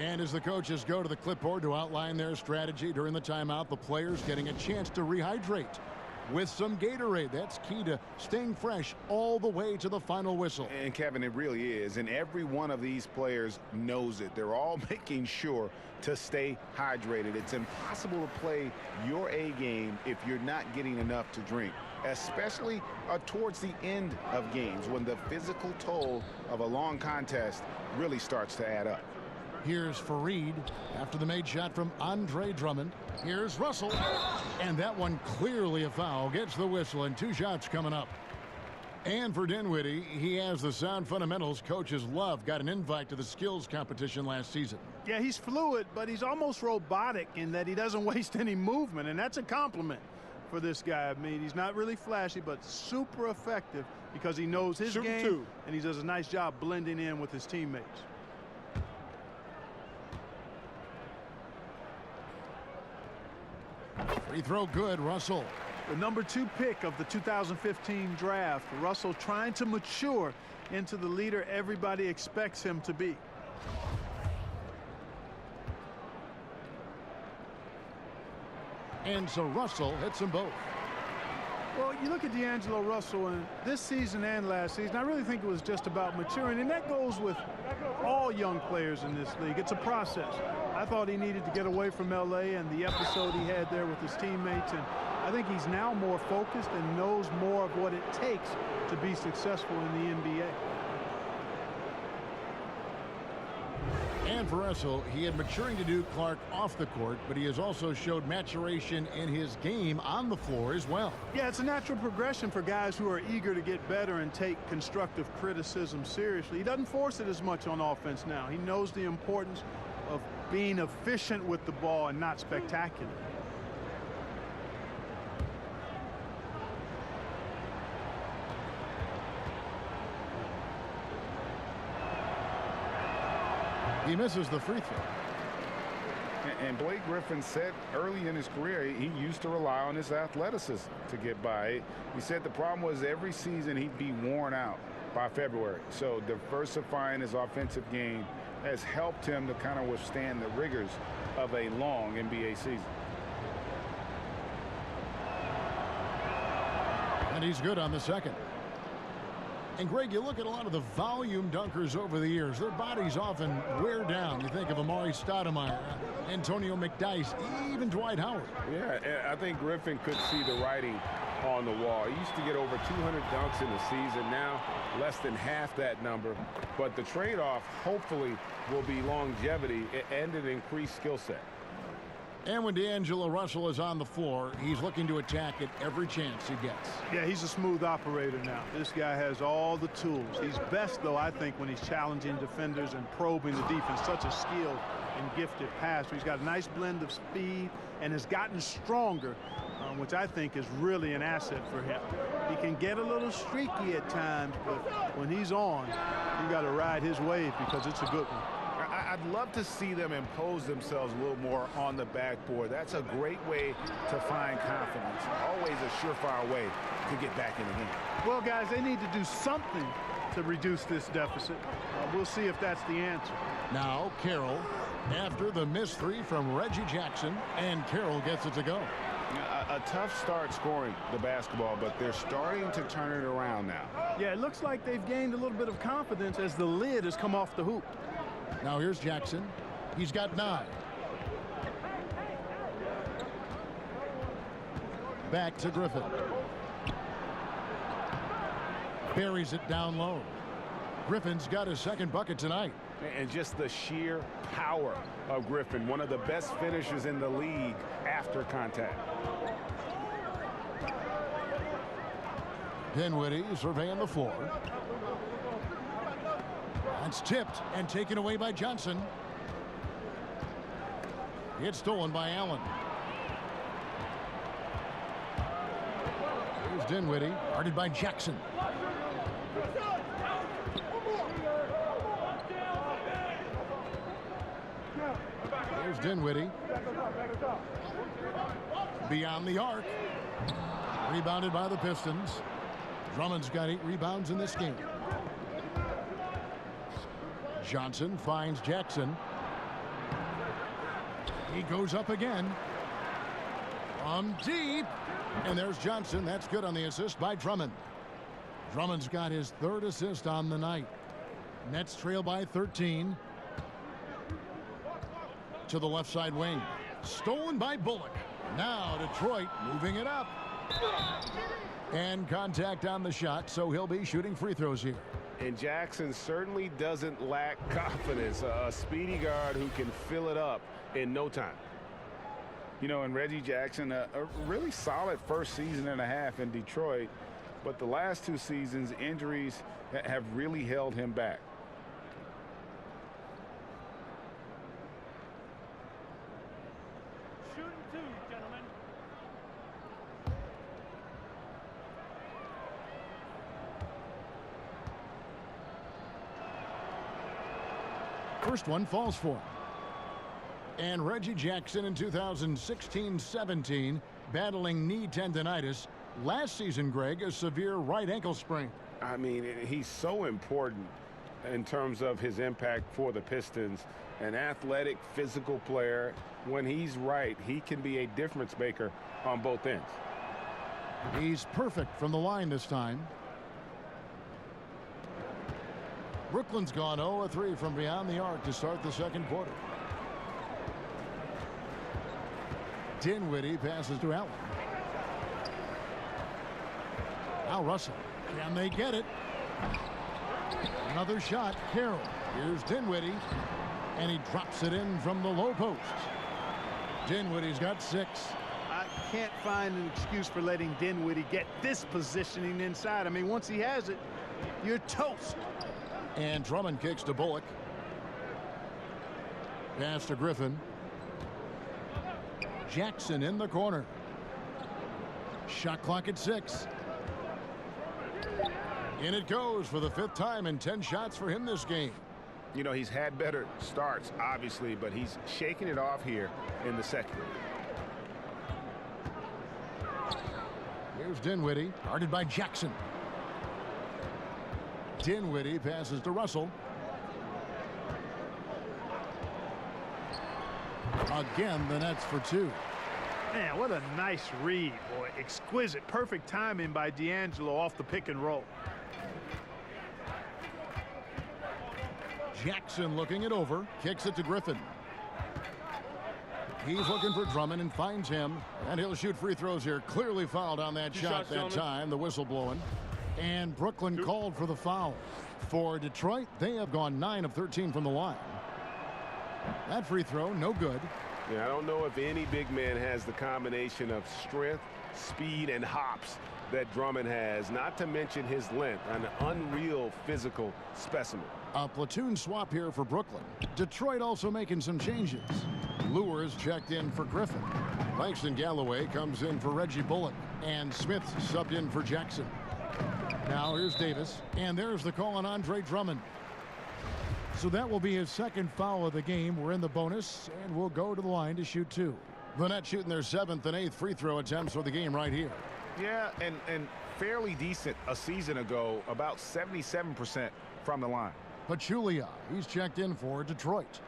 And as the coaches go to the clipboard to outline their strategy during the timeout, the players getting a chance to rehydrate with some Gatorade. That's key to staying fresh all the way to the final whistle. And Kevin, it really is. And every one of these players knows it. They're all making sure to stay hydrated. It's impossible to play your A game if you're not getting enough to drink, especially towards the end of games when the physical toll of a long contest really starts to add up. Here's Fareed after the made shot from Andre Drummond. Here's Russell. And that one clearly a foul. Gets the whistle, and 2 shots coming up. And for Dinwiddie, he has the sound fundamentals coaches love. Got an invite to the skills competition last season. Yeah, he's fluid, but he's almost robotic in that he doesn't waste any movement, and that's a compliment for this guy. I mean, he's not really flashy, but super effective because he knows his game, and he does a nice job blending in with his teammates. Free throw good, Russell. The number 2 pick of the 2015 draft, Russell trying to mature into the leader everybody expects him to be. And so Russell hits them both. Well, you look at D'Angelo Russell, and this season and last season, I really think it was just about maturing, and that goes with all young players in this league. It's a process. I thought he needed to get away from L.A. and the episode he had there with his teammates, and I think he's now more focused and knows more of what it takes to be successful in the NBA. And for Russell, he had maturing to do Clark off the court, but he has also showed maturation in his game on the floor as well. Yeah, it's a natural progression for guys who are eager to get better and take constructive criticism seriously. He doesn't force it as much on offense now. He knows the importance of being efficient with the ball and not spectacular. He misses the free throw. And Blake Griffin said early in his career he used to rely on his athleticism to get by. He said the problem was every season he'd be worn out by February. So diversifying his offensive game has helped him to kind of withstand the rigors of a long NBA season. And he's good on the second. And Greg, you look at a lot of the volume dunkers over the years, their bodies often wear down. You think of Amari Stoudemire, Antonio McDyess, even Dwight Howard. Yeah, and I think Griffin could see the writing on the wall. He used to get over 200 dunks in the season, now less than half that number. But the trade-off, hopefully, will be longevity and an increased skill set. And when D'Angelo Russell is on the floor, he's looking to attack at every chance he gets. Yeah, he's a smooth operator now. This guy has all the tools. He's best, though, I think, when he's challenging defenders and probing the defense. Such a skilled and gifted passer. He's got a nice blend of speed and has gotten stronger, which I think is really an asset for him. He can get a little streaky at times, but when he's on, you got to ride his wave because it's a good one. I'd love to see them impose themselves a little more on the backboard. That's a great way to find confidence. Always a surefire way to get back in the game. Well, guys, they need to do something to reduce this deficit. We'll see if that's the answer. Now, Carroll, after the missed three from Reggie Jackson, and Carroll gets it to go. A tough start scoring the basketball, but they're starting to turn it around now. Yeah, it looks like they've gained a little bit of confidence as the lid has come off the hoop. Now here's Jackson. He's got 9. Back to Griffin. Buries it down low. Griffin's got his second bucket tonight. And just the sheer power of Griffin, one of the best finishers in the league after contact. Dinwiddie surveying the floor. It's tipped and taken away by Johnson. It's stolen by Allen. Here's Dinwiddie, guarded by Jackson. Here's Dinwiddie. Beyond the arc. Rebounded by the Pistons. Drummond's got 8 rebounds in this game. Johnson finds Jackson. He goes up again. From deep. And there's Johnson. That's good on the assist by Drummond. Drummond's got his 3rd assist on the night. Nets trail by 13. To the left side wing. Stolen by Bullock. Now Detroit moving it up. And contact on the shot, so he'll be shooting free throws here. And Jackson certainly doesn't lack confidence. A speedy guard who can fill it up in no time. You know, and Reggie Jackson, a really solid first season and a half in Detroit, but the last 2 seasons, injuries have really held him back. Shooting 2, gentlemen. First one falls for him. And Reggie Jackson in 2016-17 battling knee tendonitis. Last season, Greg, a severe right ankle sprain. I mean, he's so important in terms of his impact for the Pistons. An athletic, physical player. When he's right, he can be a difference maker on both ends. He's perfect from the line this time. Brooklyn's gone 0-3 from beyond the arc to start the second quarter. Dinwiddie passes to Allen. Now Russell. Can they get it? Another shot. Carroll. Here's Dinwiddie. And he drops it in from the low post. Dinwiddie's got 6. I can't find an excuse for letting Dinwiddie get this positioning inside. I mean, once he has it, you're toast. And Drummond kicks to Bullock. Pass to Griffin. Jackson in the corner. Shot clock at 6. In it goes for the 5th time and 10 shots for him this game. You know, he's had better starts, obviously, but he's shaking it off here in the second. Here's Dinwiddie, guarded by Jackson. Dinwiddie passes to Russell. Again, the Nets for two. Man, what a nice read, boy. Exquisite, perfect timing by D'Angelo off the pick and roll. Jackson looking it over, kicks it to Griffin. He's looking for Drummond and finds him, and he'll shoot free throws here. Clearly fouled on that shot that time, the whistle blowing. And Brooklyn called for the foul. For Detroit, they have gone 9 of 13 from the line. That free throw, no good. Yeah, I don't know if any big man has the combination of strength, speed, and hops that Drummond has, not to mention his length, an unreal physical specimen. A platoon swap here for Brooklyn. Detroit also making some changes. Lewis checked in for Griffin. Langston Galloway comes in for Reggie Bullock. And Smith subbed in for Jackson. Now here's Davis. And there's the call on Andre Drummond. So that will be his second foul of the game. We're in the bonus, and we'll go to the line to shoot two. The Nets shooting their 7th and 8th free throw attempts for the game right here. Yeah, and fairly decent a season ago, about 77% from the line. Pachulia, he's checked in for Detroit.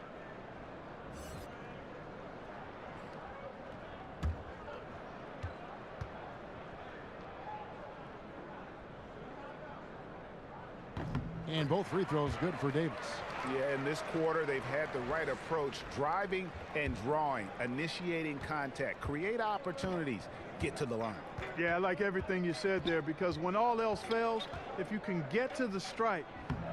And both free throws good for Davis. Yeah, in this quarter, they've had the right approach, driving and drawing, initiating contact, create opportunities, get to the line. Yeah, I like everything you said there, because when all else fails, if you can get to the stripe,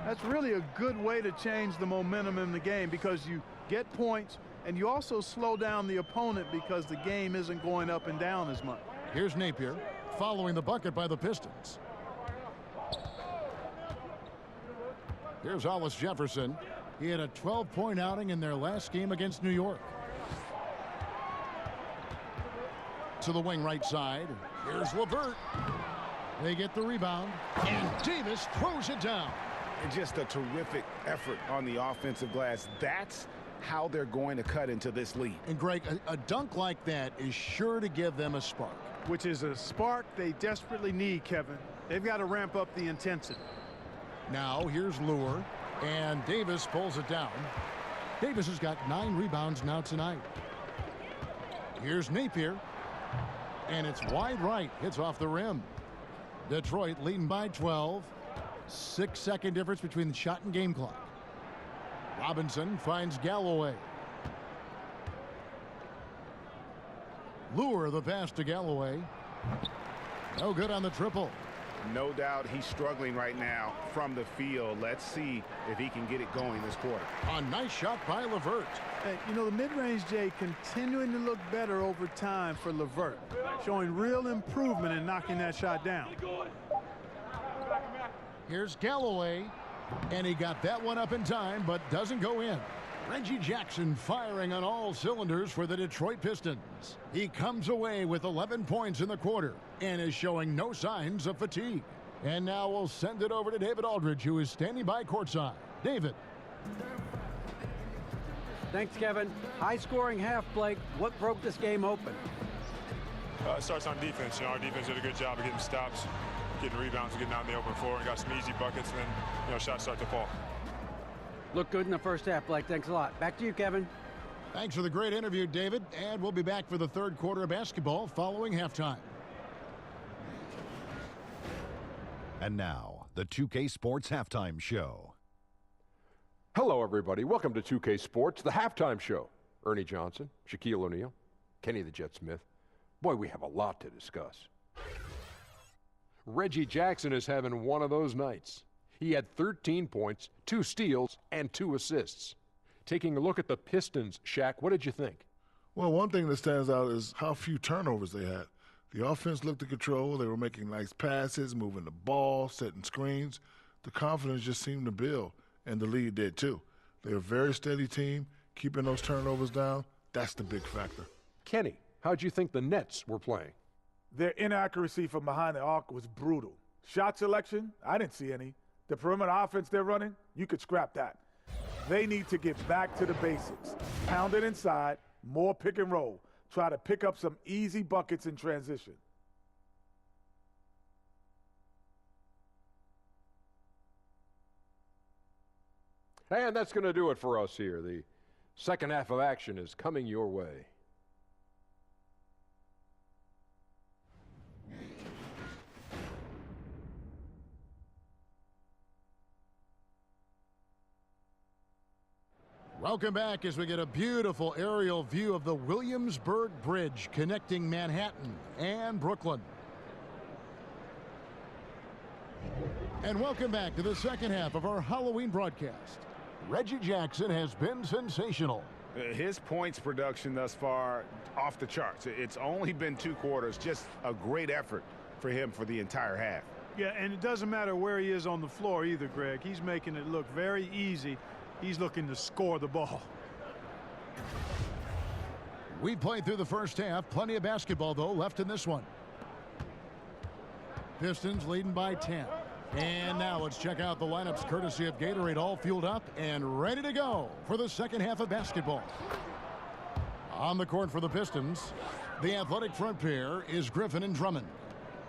that's really a good way to change the momentum in the game, because you get points and you also slow down the opponent because the game isn't going up and down as much. Here's Napier following the bucket by the Pistons. Here's Hollis Jefferson. He had a 12-point outing in their last game against New York. To the wing right side. Here's LeVert. They get the rebound. And Davis throws it down. And just a terrific effort on the offensive glass. That's how they're going to cut into this lead. And Greg, a dunk like that is sure to give them a spark. Which is a spark they desperately need, Kevin. They've got to ramp up the intensity. Now here's Lure, and Davis pulls it down. Davis has got 9 rebounds now tonight. Here's Napier, and it's wide right. Hits off the rim. Detroit leading by 12. 6-second difference between the shot and game clock. Robinson finds Galloway. Lure the pass to Galloway. No good on the triple. No doubt he's struggling right now from the field. Let's see if he can get it going this quarter. A nice shot by LeVert. Hey, you know, the mid-range, Jay, continuing to look better over time for LeVert, showing real improvement in knocking that shot down. Here's Galloway, and he got that one up in time, but doesn't go in. Reggie Jackson firing on all cylinders for the Detroit Pistons. He comes away with 11 points in the quarter and is showing no signs of fatigue. And now we'll send it over to David Aldridge, who is standing by courtside. David. Thanks, Kevin. High-scoring half, Blake. What broke this game open? It starts on defense. You know, our defense did a good job of getting stops, getting rebounds, getting out in the open floor, and got some easy buckets, and then, shots start to fall. Looked good in the first half, Blake. Thanks a lot. Back to you, Kevin. Thanks for the great interview, David. And we'll be back for the third quarter of basketball following halftime. And now, the 2K Sports Halftime Show. Hello, everybody. Welcome to 2K Sports, the halftime show. Ernie Johnson, Shaquille O'Neal, Kenny the Jet Smith. Boy, we have a lot to discuss. Reggie Jackson is having one of those nights. He had 13 points, 2 steals, and 2 assists. Taking a look at the Pistons, Shaq, what did you think? Well, one thing that stands out is how few turnovers they had. The offense looked in control. They were making nice passes, moving the ball, setting screens. The confidence just seemed to build, and the lead did too. They're a very steady team, keeping those turnovers down. That's the big factor. Kenny, how'd you think the Nets were playing? Their inaccuracy from behind the arc was brutal. Shot selection, I didn't see any. The perimeter offense they're running, you could scrap that. They need to get back to the basics. Pound it inside, more pick and roll. Try to pick up some easy buckets in transition. And that's going to do it for us here. The second half of action is coming your way. Welcome back as we get a beautiful aerial view of the Williamsburg Bridge connecting Manhattan and Brooklyn. And welcome back to the second half of our Halloween broadcast. Reggie Jackson has been sensational. His points production thus far off the charts. It's only been 2 quarters, just a great effort for him for the entire half. Yeah, and it doesn't matter where he is on the floor either, Greg. He's making it look very easy. He's looking to score the ball. We played through the first half. Plenty of basketball, though, left in this one. Pistons leading by 10. And now let's check out the lineups courtesy of Gatorade, all fueled up and ready to go for the second half of basketball. On the court for the Pistons, the athletic front pair is Griffin and Drummond.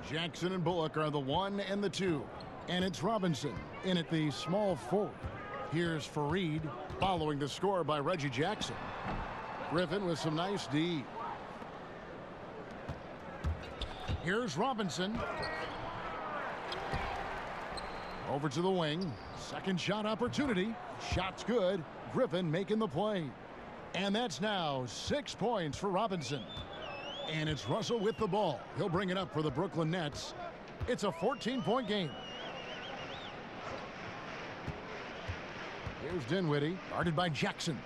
Jackson and Bullock are the 1 and the 2. And it's Robinson in at the small forward. Here's Fareed following the score by Reggie Jackson. Griffin with some nice D. Here's Robinson. Over to the wing. Second shot opportunity. Shot's good. Griffin making the play. And that's now 6 points for Robinson. And it's Russell with the ball. He'll bring it up for the Brooklyn Nets. It's a 14-point game. Here's Dinwiddie, guarded by Jackson.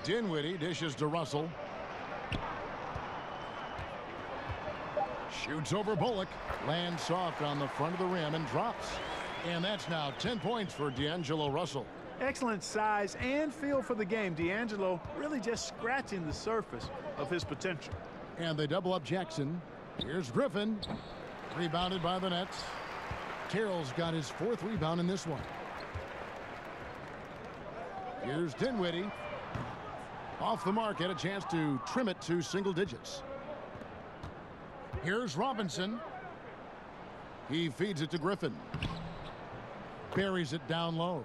Dinwiddie dishes to Russell. Shoots over Bullock. Lands soft on the front of the rim and drops. And that's now 10 points for D'Angelo Russell. Excellent size and feel for the game. D'Angelo really just scratching the surface of his potential. And they double up Jackson. Here's Griffin. Rebounded by the Nets. Terrell's got his 4th rebound in this one. Here's Dinwiddie. Off the mark, had a chance to trim it to single digits. Here's Robinson. He feeds it to Griffin. Buries it down low.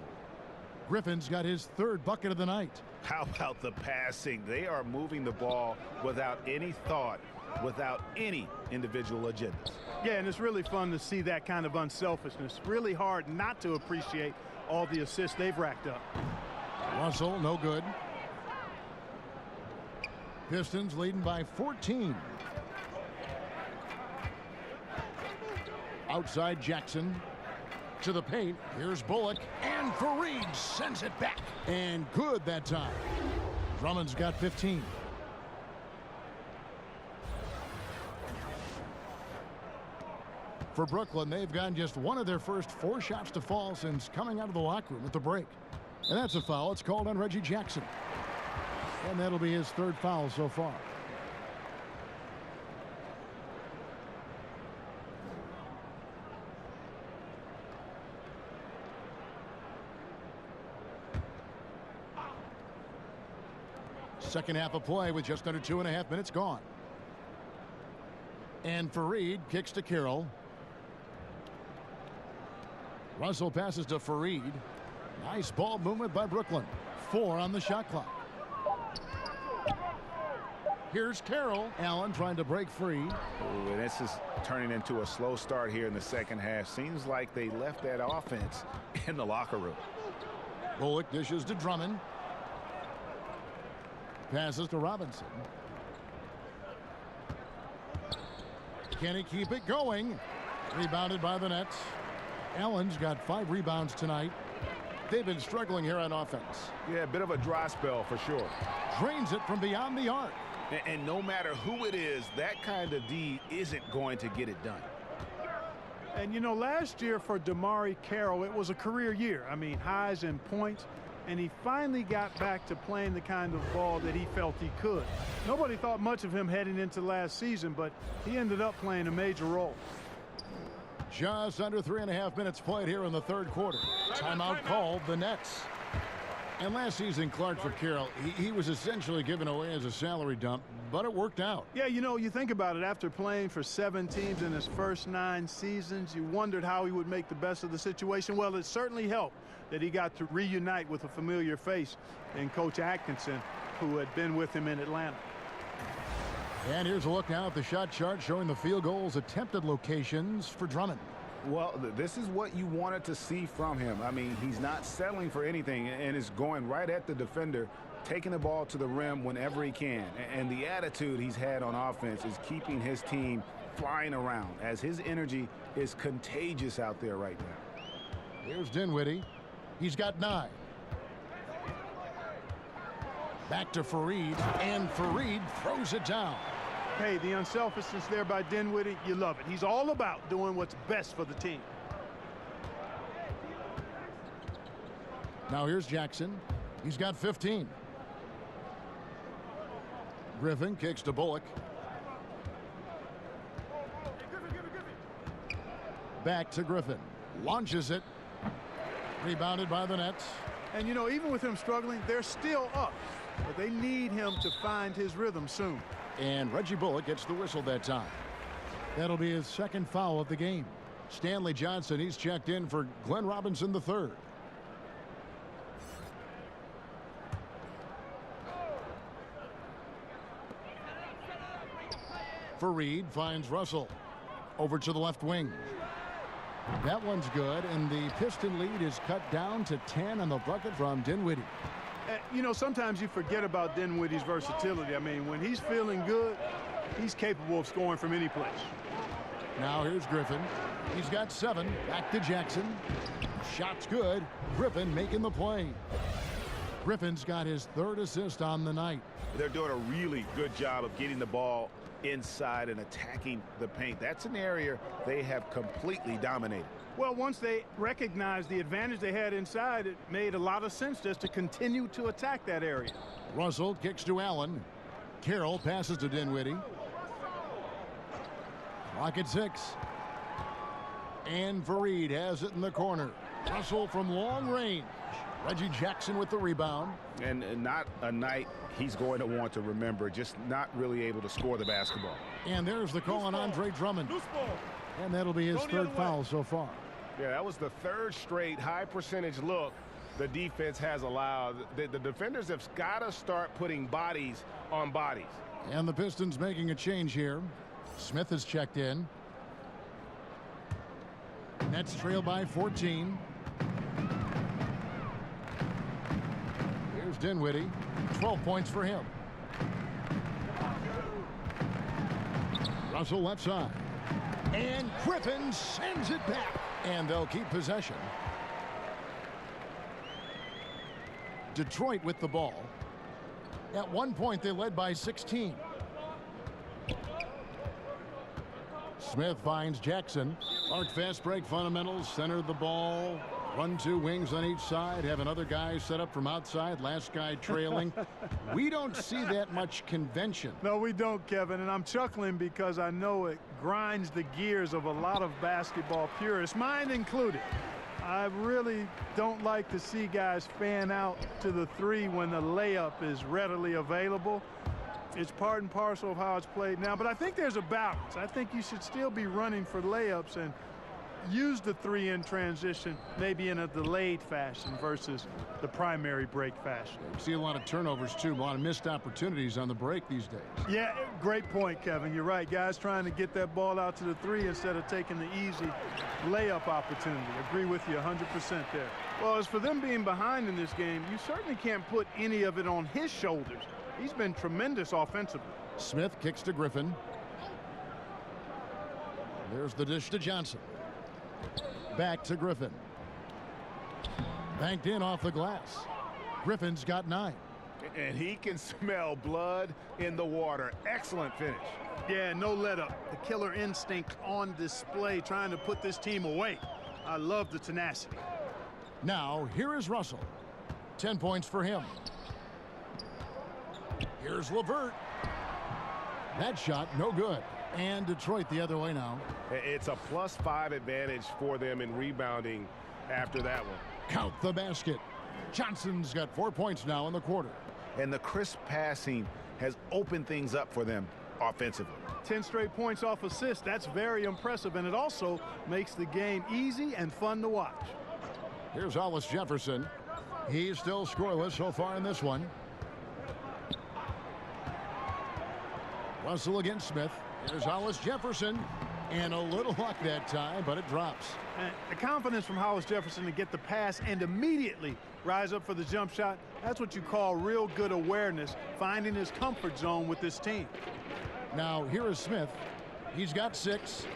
Griffin's got his 3rd bucket of the night. How about the passing? They are moving the ball without any thought, without any individual agendas. Yeah, and it's really fun to see that kind of unselfishness. Really hard not to appreciate all the assists they've racked up. Russell, no good. Pistons leading by 14. Outside Jackson. To the paint. Here's Bullock. And Fareed sends it back. And good that time. Drummond's got 15. For Brooklyn, they've gotten just one of their first 4 shots to fall since coming out of the locker room at the break. And that's a foul. It's called on Reggie Jackson. And that'll be his 3rd foul so far. Second half of play with just under 2.5 minutes gone. And Fareed kicks to Carroll. Russell passes to Fareed. Nice ball movement by Brooklyn. 4 on the shot clock. Here's Carroll. Allen trying to break free. Ooh, and this is turning into a slow start here in the second half. Seems like they left that offense in the locker room. Bullock dishes to Drummond. Passes to Robinson. Can he keep it going? Rebounded by the Nets. Allen's got 5 rebounds tonight. They've been struggling here on offense. Yeah, a bit of a dry spell for sure. Drains it from beyond the arc. And no matter who it is, that kind of D isn't going to get it done. And, you know, last year for DeMarre Carroll, it was a career year. I mean, highs and points. And he finally got back to playing the kind of ball that he felt he could. Nobody thought much of him heading into last season, but he ended up playing a major role. Just under 3.5 minutes played here in the 3rd quarter. Timeout called the Nets. And last season, Clark, for Carroll, he was essentially given away as a salary dump, but it worked out. Yeah, you know, you think about it, after playing for 7 teams in his first 9 seasons, you wondered how he would make the best of the situation. Well, it certainly helped that he got to reunite with a familiar face in Coach Atkinson, who had been with him in Atlanta. And here's a look now at the shot chart showing the field goals attempted locations for Drummond. Well, this is what you wanted to see from him. I mean, he's not settling for anything and is going right at the defender, taking the ball to the rim whenever he can. And the attitude he's had on offense is keeping his team flying around, as his energy is contagious out there right now. Here's Dinwiddie. He's got 9. Back to Fareed, and Fareed throws it down. Hey, the unselfishness there by Dinwiddie, you love it. He's all about doing what's best for the team. Now here's Jackson. He's got 15. Griffin kicks to Bullock. Back to Griffin. Launches it. Rebounded by the Nets. And, you know, even with him struggling, they're still up. But they need him to find his rhythm soon. And Reggie Bullock gets the whistle that time. That'll be his 2nd foul of the game. Stanley Johnson, he's checked in for Glenn Robinson III. Fareed finds Russell. Over to the left wing. That one's good, and the Piston lead is cut down to 10 on the bucket from Dinwiddie. You know, sometimes you forget about Dinwiddie's versatility. I mean, when he's feeling good, he's capable of scoring from any place. Now here's Griffin. He's got 7. Back to Jackson. Shot's good. Griffin making the play. Griffin's got his 3rd assist on the night. They're doing a really good job of getting the ball inside and attacking the paint. That's an area they have completely dominated. Well, once they recognized the advantage they had inside, it made a lot of sense just to continue to attack that area. Russell kicks to Allen. Carroll passes to Dinwiddie. Clock at 6. And Fareed has it in the corner. Russell from long range. Reggie Jackson with the rebound. And not a night he's going to want to remember, just not really able to score the basketball. And there's the call on Andre Drummond. And that'll be his 3rd foul so far. Yeah, that was the 3rd straight high percentage look the defense has allowed. The defenders have got to start putting bodies on bodies. And the Pistons making a change here. Smith has checked in. Nets trail by 14. Here's Dinwiddie. 12 points for him. Russell left side. And Griffin sends it back. And they'll keep possession. Detroit with the ball. At one point, they led by 16. Smith finds Jackson. Clark fast break fundamentals. Center the ball. 1-2 wings on each side. Have another guy set up from outside. Last guy trailing. We don't see that much convention. No, we don't, Kevin. And I'm chuckling because I know it grinds the gears of a lot of basketball purists, mine included. I really don't like to see guys fan out to the 3 when the layup is readily available. It's part and parcel of how it's played now, but I think there's a balance. I think you should still be running for layups and use the 3 in transition, maybe in a delayed fashion versus the primary break fashion. You see a lot of turnovers, too, a lot of missed opportunities on the break these days. Yeah, great point, Kevin. You're right. Guys trying to get that ball out to the 3 instead of taking the easy layup opportunity. Agree with you 100% there. Well, as for them being behind in this game, you certainly can't put any of it on his shoulders. He's been tremendous offensively. Smith kicks to Griffin. There's the dish to Johnson. Back to Griffin. Banked in off the glass. Griffin's got 9. And he can smell blood in the water. Excellent finish. Yeah, no let up. The killer instinct on display, trying to put this team away. I love the tenacity. Now, here is Russell. 10 points for him. Here's LeVert. That shot, no good. And Detroit the other way now. It's a +5 advantage for them in rebounding after that one. Count the basket. Johnson's got 4 points now in the quarter. And the crisp passing has opened things up for them offensively. 10 straight points off assists. That's very impressive, and it also makes the game easy and fun to watch. Here's Hollis Jefferson. He's still scoreless so far in this one. Russell against Smith. Here's Hollis Jefferson. And a little luck that time, but it drops. And the confidence from Hollis Jefferson to get the pass and immediately rise up for the jump shot, that's what you call real good awareness, finding his comfort zone with this team. Now, here is Smith. He's got 6.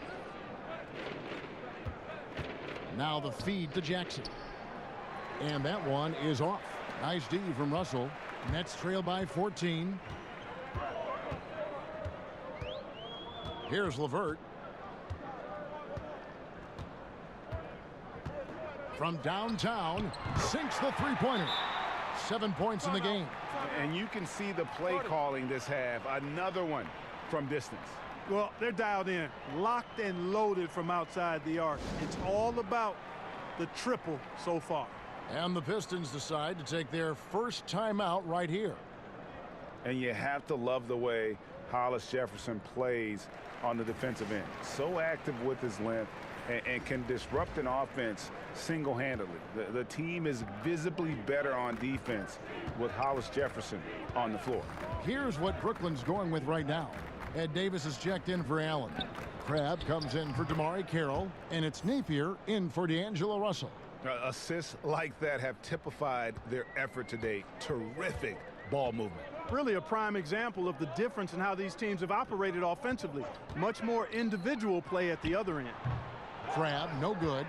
Now the feed to Jackson. And that one is off. Nice D from Russell. Nets trail by 14. Here's LeVert. From downtown, sinks the three-pointer. 7 points in the game. And you can see the play calling this half. Another one from distance. Well, they're dialed in, locked and loaded from outside the arc. It's all about the triple so far. And the Pistons decide to take their first timeout right here. And you have to love the way Hollis Jefferson plays on the defensive end. So active with his length and can disrupt an offense single-handedly. The team is visibly better on defense with Hollis Jefferson on the floor. Here's what Brooklyn's going with right now. Ed Davis is checked in for Allen. Crabbe comes in for DeMarre Carroll, and it's Napier in for D'Angelo Russell. Assists like that have typified their effort today. Terrific ball movement. Really a prime example of the difference in how these teams have operated offensively. Much more individual play at the other end. Crabbe, no good.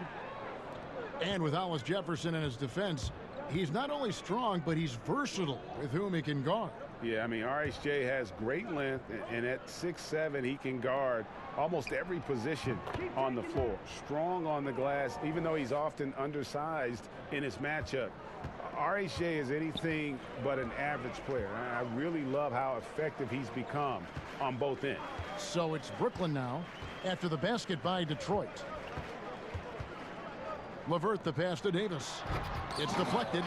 And with Hollis Jefferson in his defense, he's not only strong, but he's versatile with whom he can guard. Yeah, I mean, RHJ has great length, and at 6'7", he can guard almost every position on the floor. Strong on the glass, even though he's often undersized in his matchup. RHJ is anything but an average player. I really love how effective he's become on both ends. So it's Brooklyn now after the basket by Detroit. LeVert the pass to Davis. It's deflected.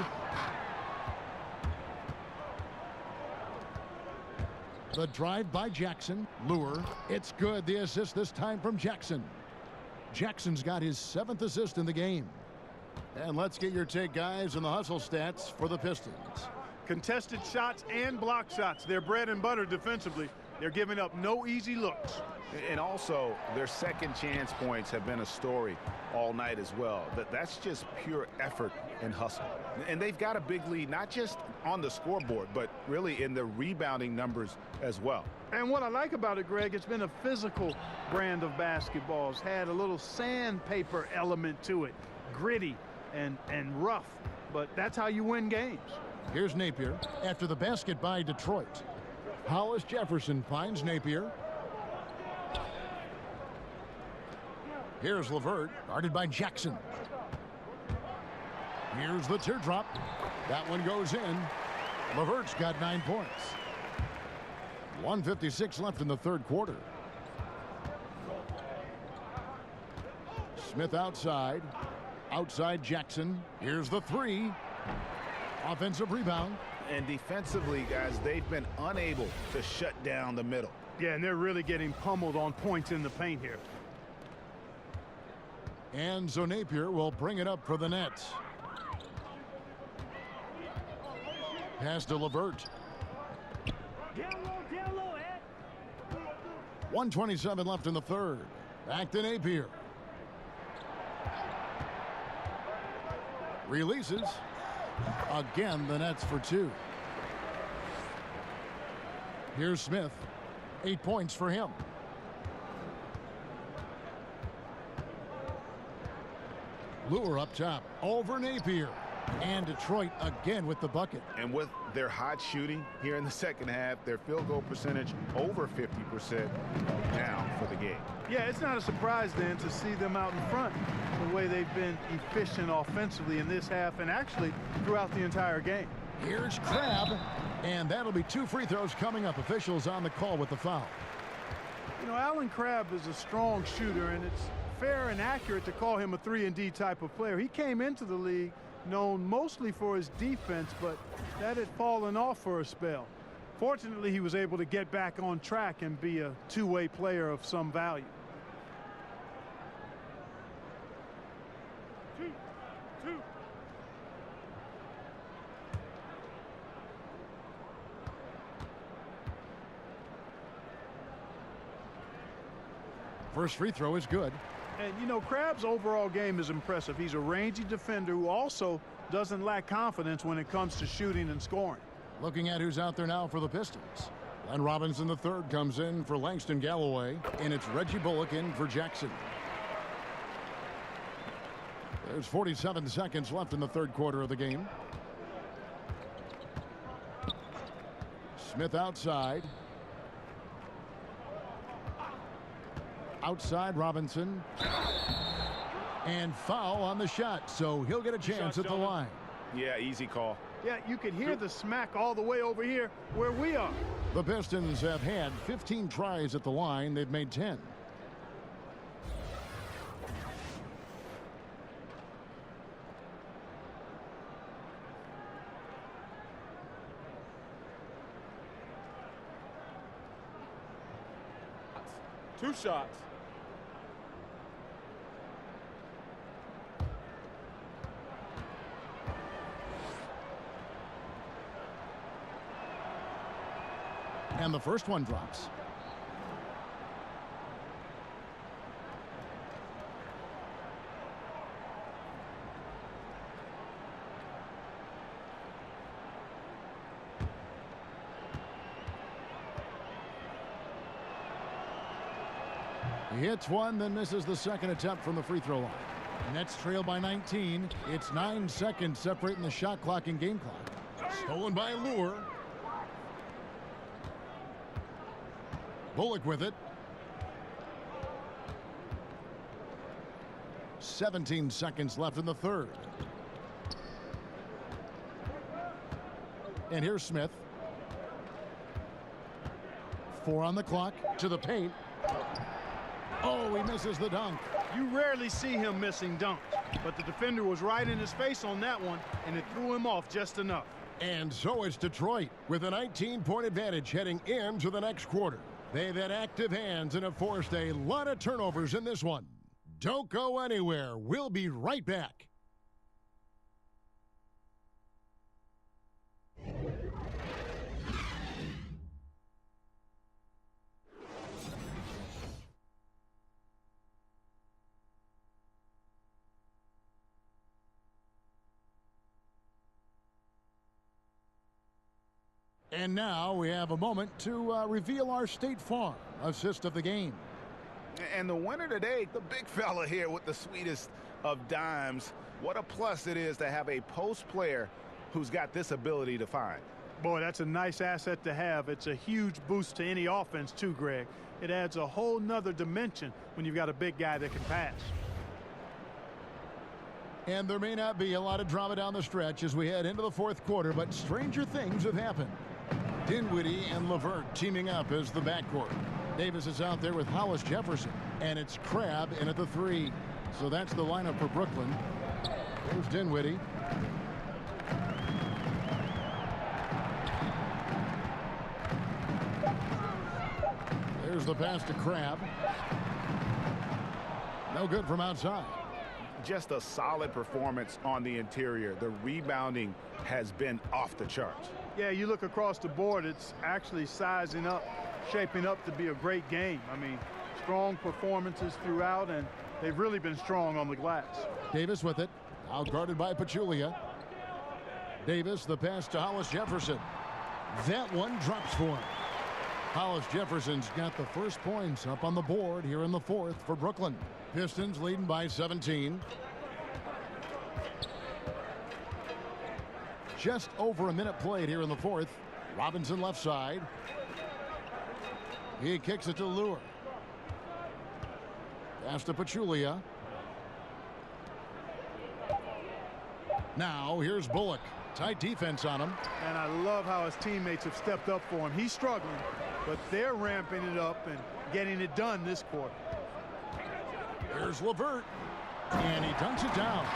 The drive by Jackson. Lure. It's good. The assist this time from Jackson. Jackson's got his 7th assist in the game. And let's get your take, guys, on the hustle stats for the Pistons. Contested shots and block shots. They're bread and butter defensively. They're giving up no easy looks. And also, their second chance points have been a story all night as well. That's just pure effort and hustle. And they've got a big lead, not just on the scoreboard, but really in the rebounding numbers as well. And what I like about it, Greg, it's been a physical brand of basketball. It's had a little sandpaper element to it. Gritty and rough. But that's how you win games. Here's Napier after the basket by Detroit. Hollis Jefferson finds Napier. Here's LeVert, guarded by Jackson. Here's the teardrop. That one goes in. LeVert's got 9 points. 1:56 left in the third quarter. Smith outside. Outside Jackson. Here's the 3. Offensive rebound. And defensively, guys, they've been unable to shut down the middle. Yeah, and they're really getting pummeled on points in the paint here. And so Napier will bring it up for the Nets. Pass to LeVert. 1:27 left in the third. Back to Napier. Releases. Again, the Nets for 2. Here's Smith. 8 points for him. Lure up top. Over Napier. And Detroit again with the bucket. And with their hot shooting here in the second half, their field goal percentage over 50% now for the game. Yeah, it's not a surprise then to see them out in front the way they've been efficient offensively in this half and actually throughout the entire game. Here's Crabbe, and that'll be 2 free throws coming up. Officials on the call with the foul. You know, Alan Crabbe is a strong shooter, and it's fair and accurate to call him a 3-and-D type of player. He came into the league known mostly for his defense, but that had fallen off for a spell. Fortunately, he was able to get back on track and be a two-way player of some value. Two. First free throw is good. And, you know, Crabbe's overall game is impressive. He's a rangy defender who also doesn't lack confidence when it comes to shooting and scoring. Looking at who's out there now for the Pistons. Len Robinson III comes in for Langston Galloway, and it's Reggie Bullock in for Jackson. There's 47 seconds left in the third quarter of the game. Smith outside. Outside Robinson. And foul on the shot, so he'll get a chance at the line. Yeah, easy call. Yeah, you could hear the smack all the way over here where we are. The Pistons have had 15 tries at the line. They've made 10. Two shots. And the first one drops. He hits one, then misses the second attempt from the free throw line. Nets trail by 19. It's 9 seconds separating the shot clock and game clock. Stolen by Lure. Bullock with it. 17 seconds left in the third. And here's Smith. 4 on the clock, to the paint. Oh, he misses the dunk. You rarely see him missing dunks, but the defender was right in his face on that one, and it threw him off just enough. And so it's Detroit with a 19-point advantage heading into the next quarter. They've had active hands and have forced a lot of turnovers in this one. Don't go anywhere. We'll be right back. And now we have a moment to reveal our State Farm assist of the game. And the winner today, the big fella here with the sweetest of dimes. What a plus it is to have a post player who's got this ability to find. Boy, that's a nice asset to have. It's a huge boost to any offense too, Greg. It adds a whole nother dimension when you've got a big guy that can pass. And there may not be a lot of drama down the stretch as we head into the fourth quarter, but stranger things have happened. Dinwiddie and LeVert teaming up as the backcourt. Davis is out there with Hollis Jefferson, and it's Crabbe in at the 3. So that's the lineup for Brooklyn. There's Dinwiddie. There's the pass to Crabbe. No good from outside. Just a solid performance on the interior. The rebounding has been off the charts. Yeah, you look across the board, it's actually sizing up, shaping up to be a great game. I mean, strong performances throughout, and they've really been strong on the glass. Davis with it, out guarded by Pachulia. Davis, the pass to Hollis Jefferson. That one drops for him. Hollis Jefferson's got the first points up on the board here in the fourth for Brooklyn. Pistons leading by 17. Just over a minute played here in the fourth. Robinson left side. He kicks it to Lure. Pass to Pachulia. Now here's Bullock. Tight defense on him. And I love how his teammates have stepped up for him. He's struggling, but they're ramping it up and getting it done this quarter. Here's LeVert. And he dunks it down.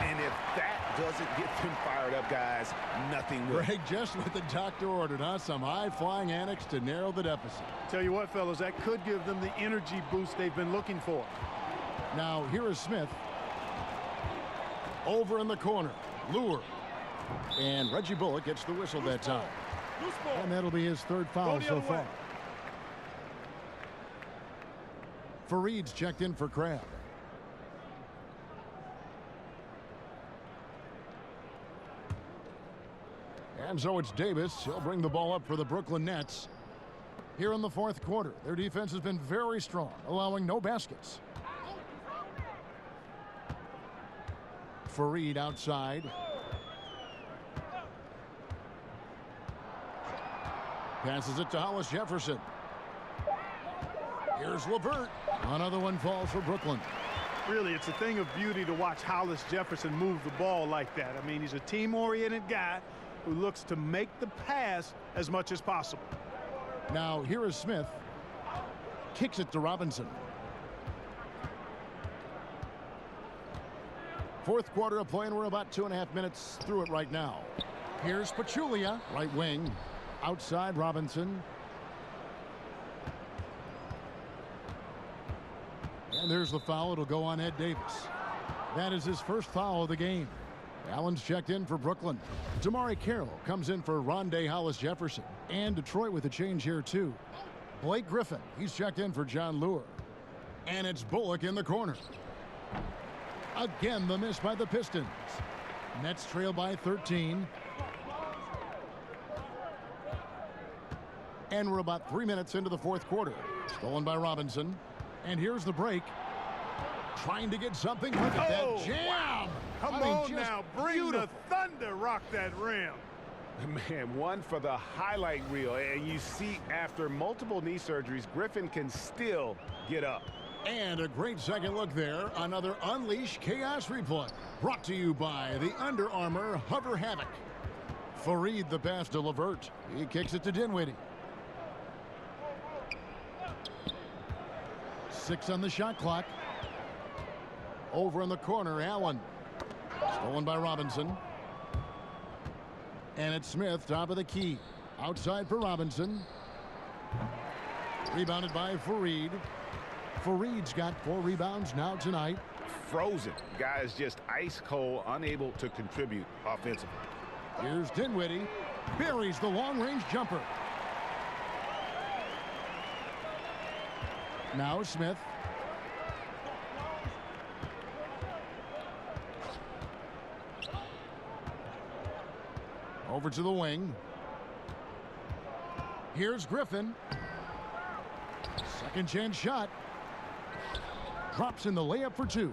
And if that doesn't get them fired up, guys, nothing will. Greg, just what the doctor ordered, huh? Some high-flying antics to narrow the deficit. Tell you what, fellas, that could give them the energy boost they've been looking for. Now, here is Smith. Over in the corner. Lure. And Reggie Bullock gets the whistle that time. And that'll be his third foul so far. Fareed's checked in for Crab. And so it's Davis. He'll bring the ball up for the Brooklyn Nets. Here in the fourth quarter, their defense has been very strong, allowing no baskets. Fareed outside. Passes it to Hollis Jefferson. Here's LeVert. Another one falls for Brooklyn. Really, it's a thing of beauty to watch Hollis Jefferson move the ball like that. I mean, he's a team-oriented guy who looks to make the pass as much as possible. Now, here is Smith. Kicks it to Robinson. Fourth quarter of play, and we're about 2.5 minutes through it right now. Here's Pachulia, right wing. Outside Robinson. And there's the foul. It'll go on Ed Davis. That is his first foul of the game. Allen's checked in for Brooklyn. Damari Carroll comes in for Rondé Hollis Jefferson. And Detroit with a change here, too. Blake Griffin, he's checked in for John Lure. And it's Bullock in the corner. Again, the miss by the Pistons. Nets trail by 13. And we're about 3 minutes into the fourth quarter. Stolen by Robinson. And here's the break. Trying to get something. Look at that jam. Wow. Come on now. Bring the thunder. Rock that rim. Man, one for the highlight reel. And you see after multiple knee surgeries, Griffin can still get up. And a great second look there. Another Unleash Chaos replay. Brought to you by the Under Armour Hover Havoc. Fareed the pass to LeVert. He kicks it to Dinwiddie. 6 on the shot clock. Over in the corner, Allen. Stolen by Robinson. And it's Smith, top of the key. Outside for Robinson. Rebounded by Fareed. Fareed's got 4 rebounds now tonight. Frozen. Guys just ice cold, unable to contribute offensively. Here's Dinwiddie. Buries the long-range jumper. Now Smith. Over to the wing. Here's Griffin. Second chance shot. Drops in the layup for 2.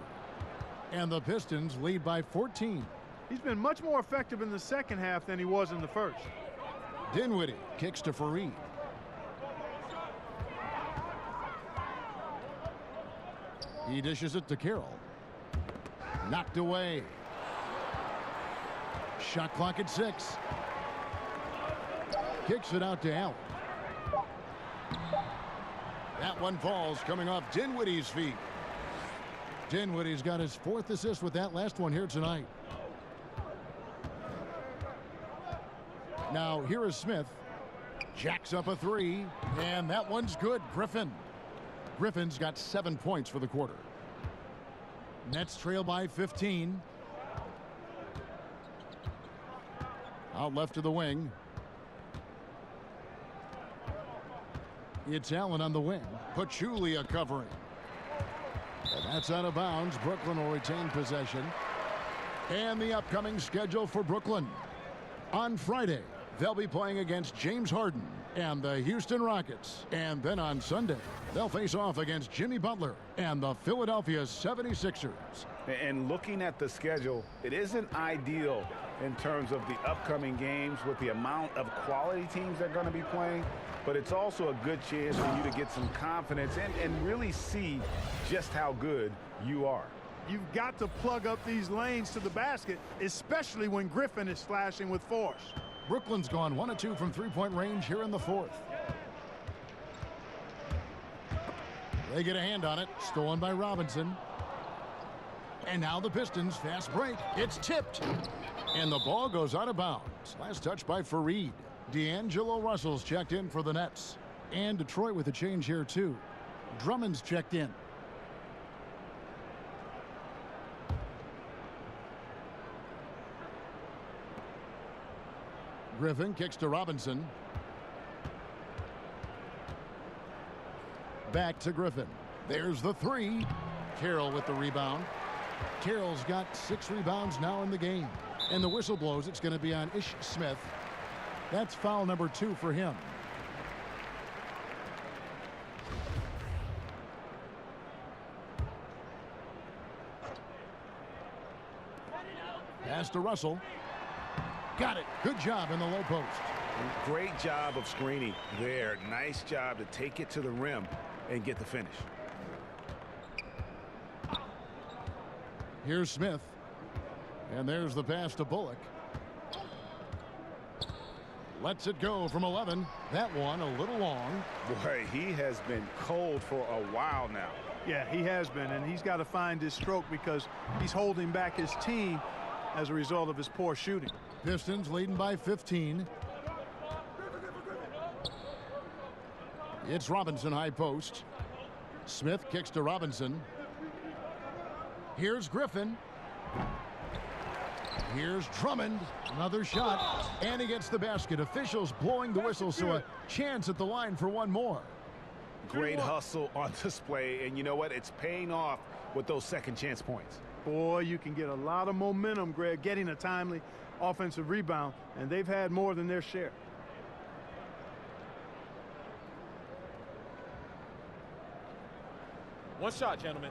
And the Pistons lead by 14. He's been much more effective in the second half than he was in the first. Dinwiddie kicks to Fareed. He dishes it to Carroll. Knocked away. Shot clock at 6. Kicks it out to Allen. That one falls, coming off Dinwiddie's feet. Dinwiddie's got his 4th assist with that last one here tonight. Now here is Smith. Jacks up a 3, and that one's good. Griffin's got 7 points for the quarter. Nets trail by 15. Out left to the wing. It's Allen on the wing. Pachulia covering. And that's out of bounds. Brooklyn will retain possession. And the upcoming schedule for Brooklyn. On Friday, they'll be playing against James Harden and the Houston Rockets. And then on Sunday, they'll face off against Jimmy Butler and the Philadelphia 76ers. And looking at the schedule, it isn't ideal in terms of the upcoming games with the amount of quality teams they're going to be playing, but it's also a good chance for you to get some confidence and really see just how good you are. You've got to plug up these lanes to the basket, especially when Griffin is slashing with force. Brooklyn's gone 1 of 2 from 3-point range here in the 4th. They get a hand on it. Stolen by Robinson. And now the Pistons fast break. It's tipped. And the ball goes out of bounds. Last touch by Fareed. D'Angelo Russell's checked in for the Nets. And Detroit with a change here too. Drummond's checked in. Griffin kicks to Robinson. Back to Griffin. There's the three. Carroll with the rebound. Carroll's got 6 rebounds now in the game. And the whistle blows. It's going to be on Ish Smith. That's foul number 2 for him. Pass to Russell. Got it. Good job in the low post. Great job of screening there. Nice job to take it to the rim and get the finish. Here's Smith. And there's the pass to Bullock. Lets it go from 11. That one a little long. Boy, he has been cold for a while now. Yeah, he has been, and he's got to find his stroke because he's holding back his team as a result of his poor shooting. Pistons leading by 15. It's Robinson high post. Smith kicks to Robinson. Here's Griffin. Here's Drummond. Another shot. And he gets the basket. Officials blowing the whistle, so a chance at the line for one more. Great hustle on display, and you know what? It's paying off with those second chance points. Boy, you can get a lot of momentum, Greg, getting a timely offensive rebound, and they've had more than their share. One shot, gentlemen.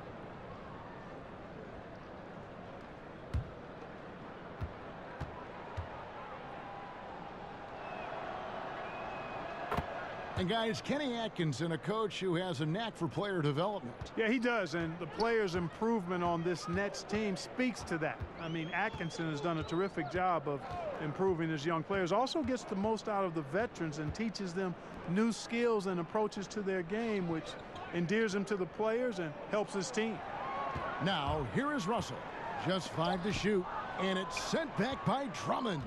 And guys, Kenny Atkinson, a coach who has a knack for player development. Yeah, he does, and the players' improvement on this Nets team speaks to that. I mean, Atkinson has done a terrific job of improving his young players. Also gets the most out of the veterans and teaches them new skills and approaches to their game, which endears him to the players and helps his team. Now, here is Russell. Just 5 to shoot, and it's sent back by Drummond.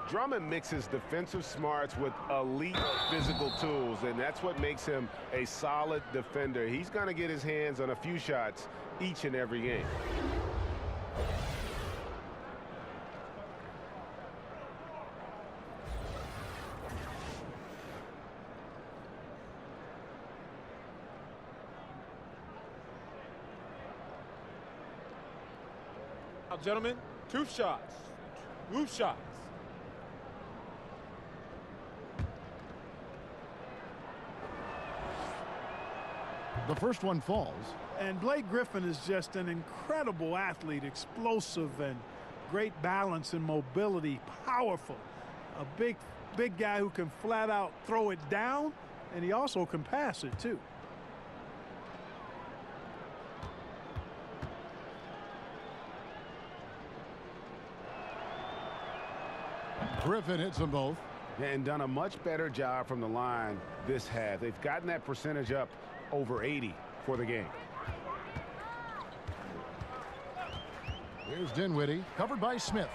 Drummond mixes defensive smarts with elite physical tools, and that's what makes him a solid defender. He's going to get his hands on a few shots each and every game. Now, gentlemen, 2 shots. 2 shots. The first one falls. And Blake Griffin is just an incredible athlete, explosive and great balance and mobility, powerful. A big guy who can flat out throw it down, and he also can pass it too. Griffin hits them both. And done a much better job from the line this half. They've gotten that percentage up over 80 for the game. Here's Dinwiddie, covered by Smith.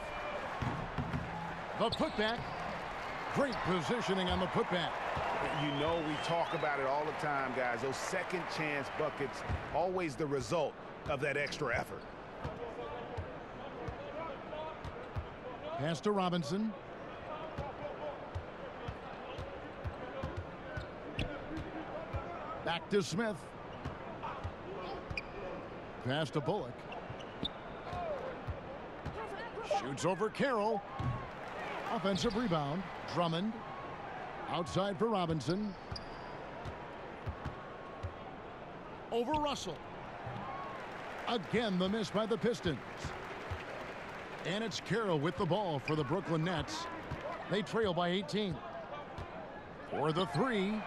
The putback. Great positioning on the putback. You know, we talk about it all the time, guys. Those second chance buckets, always the result of that extra effort. Pass to Robinson. Back to Smith. Pass to Bullock. Shoots over Carroll. Offensive rebound. Drummond. Outside for Robinson. Over Russell. Again, the miss by the Pistons. And it's Carroll with the ball for the Brooklyn Nets. They trail by 18. For the three.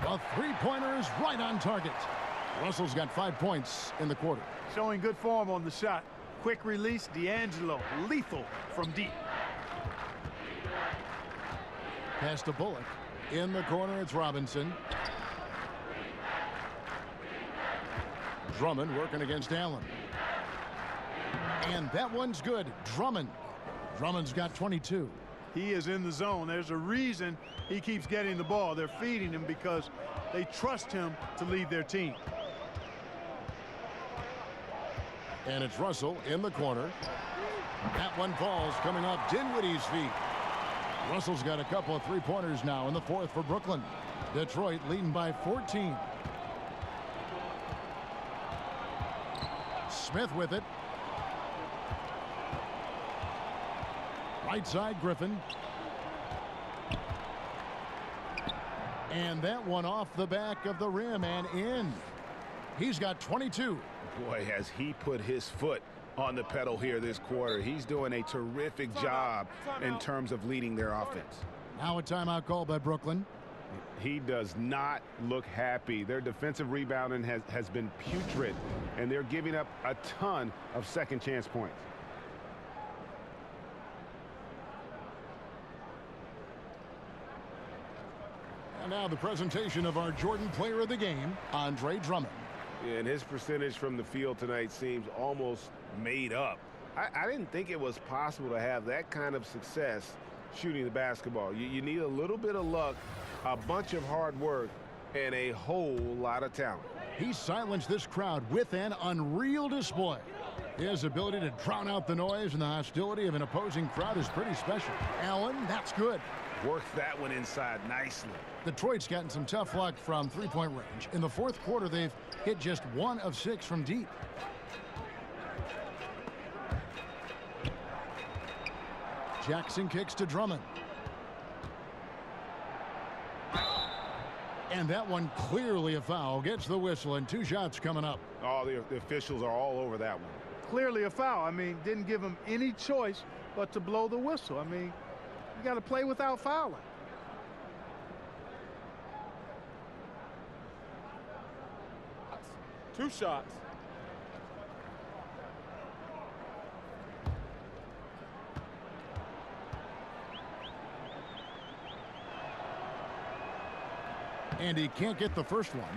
The three-pointer is right on target. Russell's got 5 points in the quarter. Showing good form on the shot. Quick release, D'Angelo, lethal from deep. Pass to Bullock. In the corner, it's Robinson. Drummond working against Allen. And that one's good. Drummond's got 22. He is in the zone. There's a reason he keeps getting the ball. They're feeding him because they trust him to lead their team. And it's Russell in the corner. That one falls coming off Dinwiddie's feet. Russell's got a couple of three-pointers now in the fourth for Brooklyn. Detroit leading by 14. Smith with it. Right side, Griffin. And that one off the back of the rim and in. He's got 22. Boy, has he put his foot on the pedal here this quarter. He's doing a terrific job in terms of leading their offense. Now a timeout called by Brooklyn. He does not look happy. Their defensive rebounding has been putrid, and they're giving up a ton of second chance points. And now the presentation of our Jordan Player of the Game, Andre Drummond. Yeah, and his percentage from the field tonight seems almost made up. I didn't think it was possible to have that kind of success shooting the basketball. You need a little bit of luck, a bunch of hard work, and a whole lot of talent. He silenced this crowd with an unreal display. His ability to drown out the noise and the hostility of an opposing crowd is pretty special. Allen, that's good. Worked that one inside nicely. Detroit's gotten some tough luck from three-point range. In the fourth quarter, they've hit just 1 of 6 from deep. Jackson kicks to Drummond. And that one clearly a foul. Gets the whistle and 2 shots coming up. Oh, the officials are all over that one. Clearly a foul. I mean, didn't give him any choice but to blow the whistle. I mean, you got to play without fouling. Two shots. And he can't get the first one.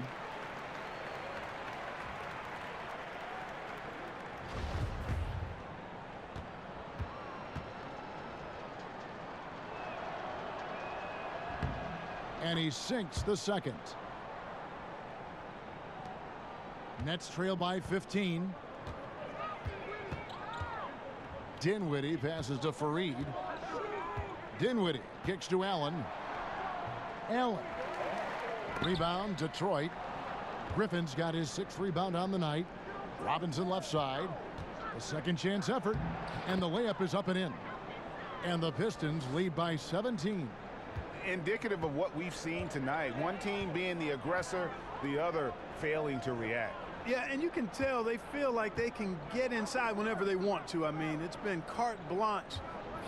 And he sinks the second. Nets trail by 15. Dinwiddie passes to Fareed. Dinwiddie kicks to Allen. Allen. Rebound, Detroit. Griffin's got his 6th rebound on the night. Robinson left side. A second chance effort. And the layup is up and in. And the Pistons lead by 17. Indicative of what we've seen tonight. One team being the aggressor, the other failing to react. Yeah, and you can tell they feel like they can get inside whenever they want to. I mean, it's been carte blanche,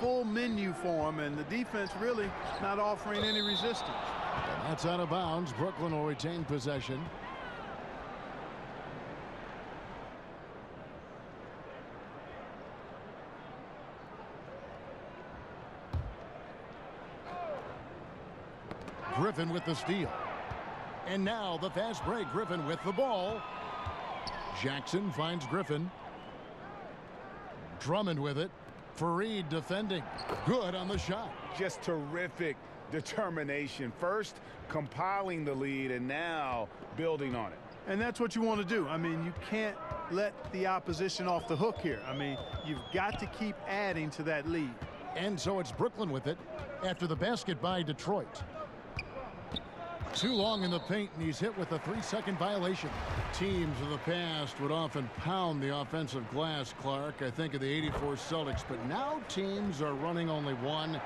full menu for them, and the defense really not offering any resistance. And that's out of bounds. Brooklyn will retain possession. Griffin with the steal. And now the fast break. Griffin with the ball. Jackson finds Griffin. Drummond with it. Fareed defending. Good on the shot. Just terrific determination. First compiling the lead and now building on it. And that's what you want to do. I mean, you can't let the opposition off the hook here. I mean, you've got to keep adding to that lead. And so it's Brooklyn with it after the basket by Detroit. Too long in the paint, and he's hit with a 3-second violation. Teams of the past would often pound the offensive glass, Clark. I think of the '84 Celtics, but now teams are running only 1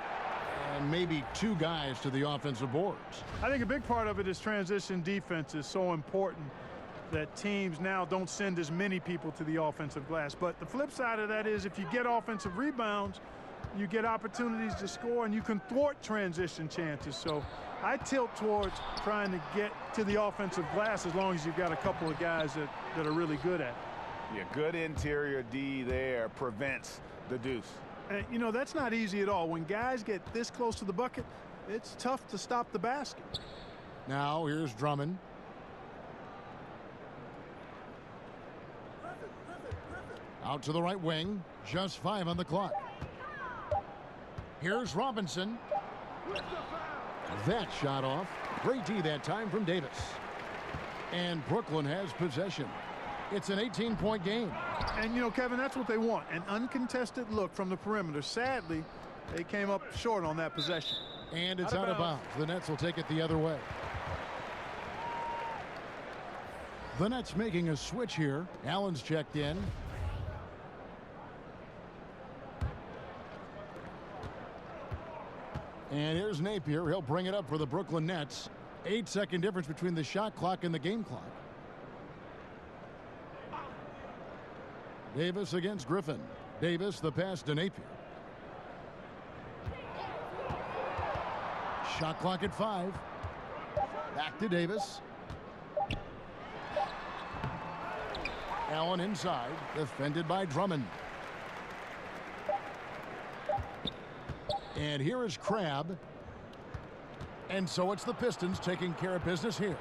and maybe 2 guys to the offensive boards. I think a big part of it is transition defense is so important that teams now don't send as many people to the offensive glass. But the flip side of that is if you get offensive rebounds, you get opportunities to score, and you can thwart transition chances. So I tilt towards trying to get to the offensive glass as long as you've got a couple of guys that are really good at it. Yeah, good interior D there prevents the deuce. And, you know, that's not easy at all. When guys get this close to the bucket, it's tough to stop the basket. Now here's Drummond. Out to the right wing. Just 5 on the clock. Here's Robinson. That shot off. Great D that time from Davis. And Brooklyn has possession. It's an 18-point game. And, you know, Kevin, that's what they want. An uncontested look from the perimeter. Sadly, they came up short on that possession. And it's out of bounds. The Nets will take it the other way. The Nets making a switch here. Allen's checked in. And here's Napier. He'll bring it up for the Brooklyn Nets. 8-second difference between the shot clock and the game clock. Davis against Griffin. Davis, the pass to Napier. Shot clock at 5. Back to Davis. Allen inside, defended by Drummond. And here is Crabbe. And so it's the Pistons taking care of business here.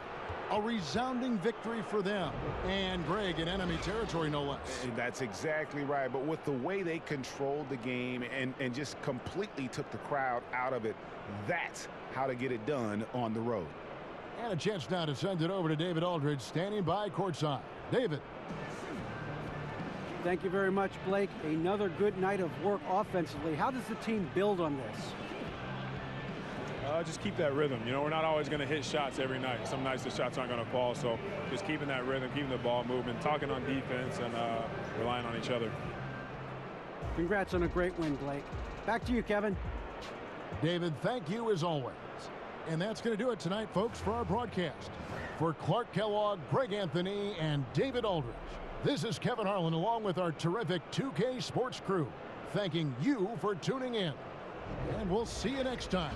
A resounding victory for them. And Greg in enemy territory, no less. And that's exactly right. But with the way they controlled the game and just completely took the crowd out of it, that's how to get it done on the road. And a chance now to send it over to David Aldridge, standing by courtside. David. Thank you very much, Blake. Another good night of work offensively. How does the team build on this? Just keep that rhythm. You know, we're not always going to hit shots every night. Some nights the shots aren't going to fall. So just keeping that rhythm, keeping the ball moving, talking on defense, and relying on each other. Congrats on a great win, Blake. Back to you, Kevin. David, thank you as always. And that's going to do it tonight, folks, for our broadcast. For Clark Kellogg, Greg Anthony, and David Aldridge, this is Kevin Harlan along with our terrific 2K Sports crew, thanking you for tuning in. And we'll see you next time.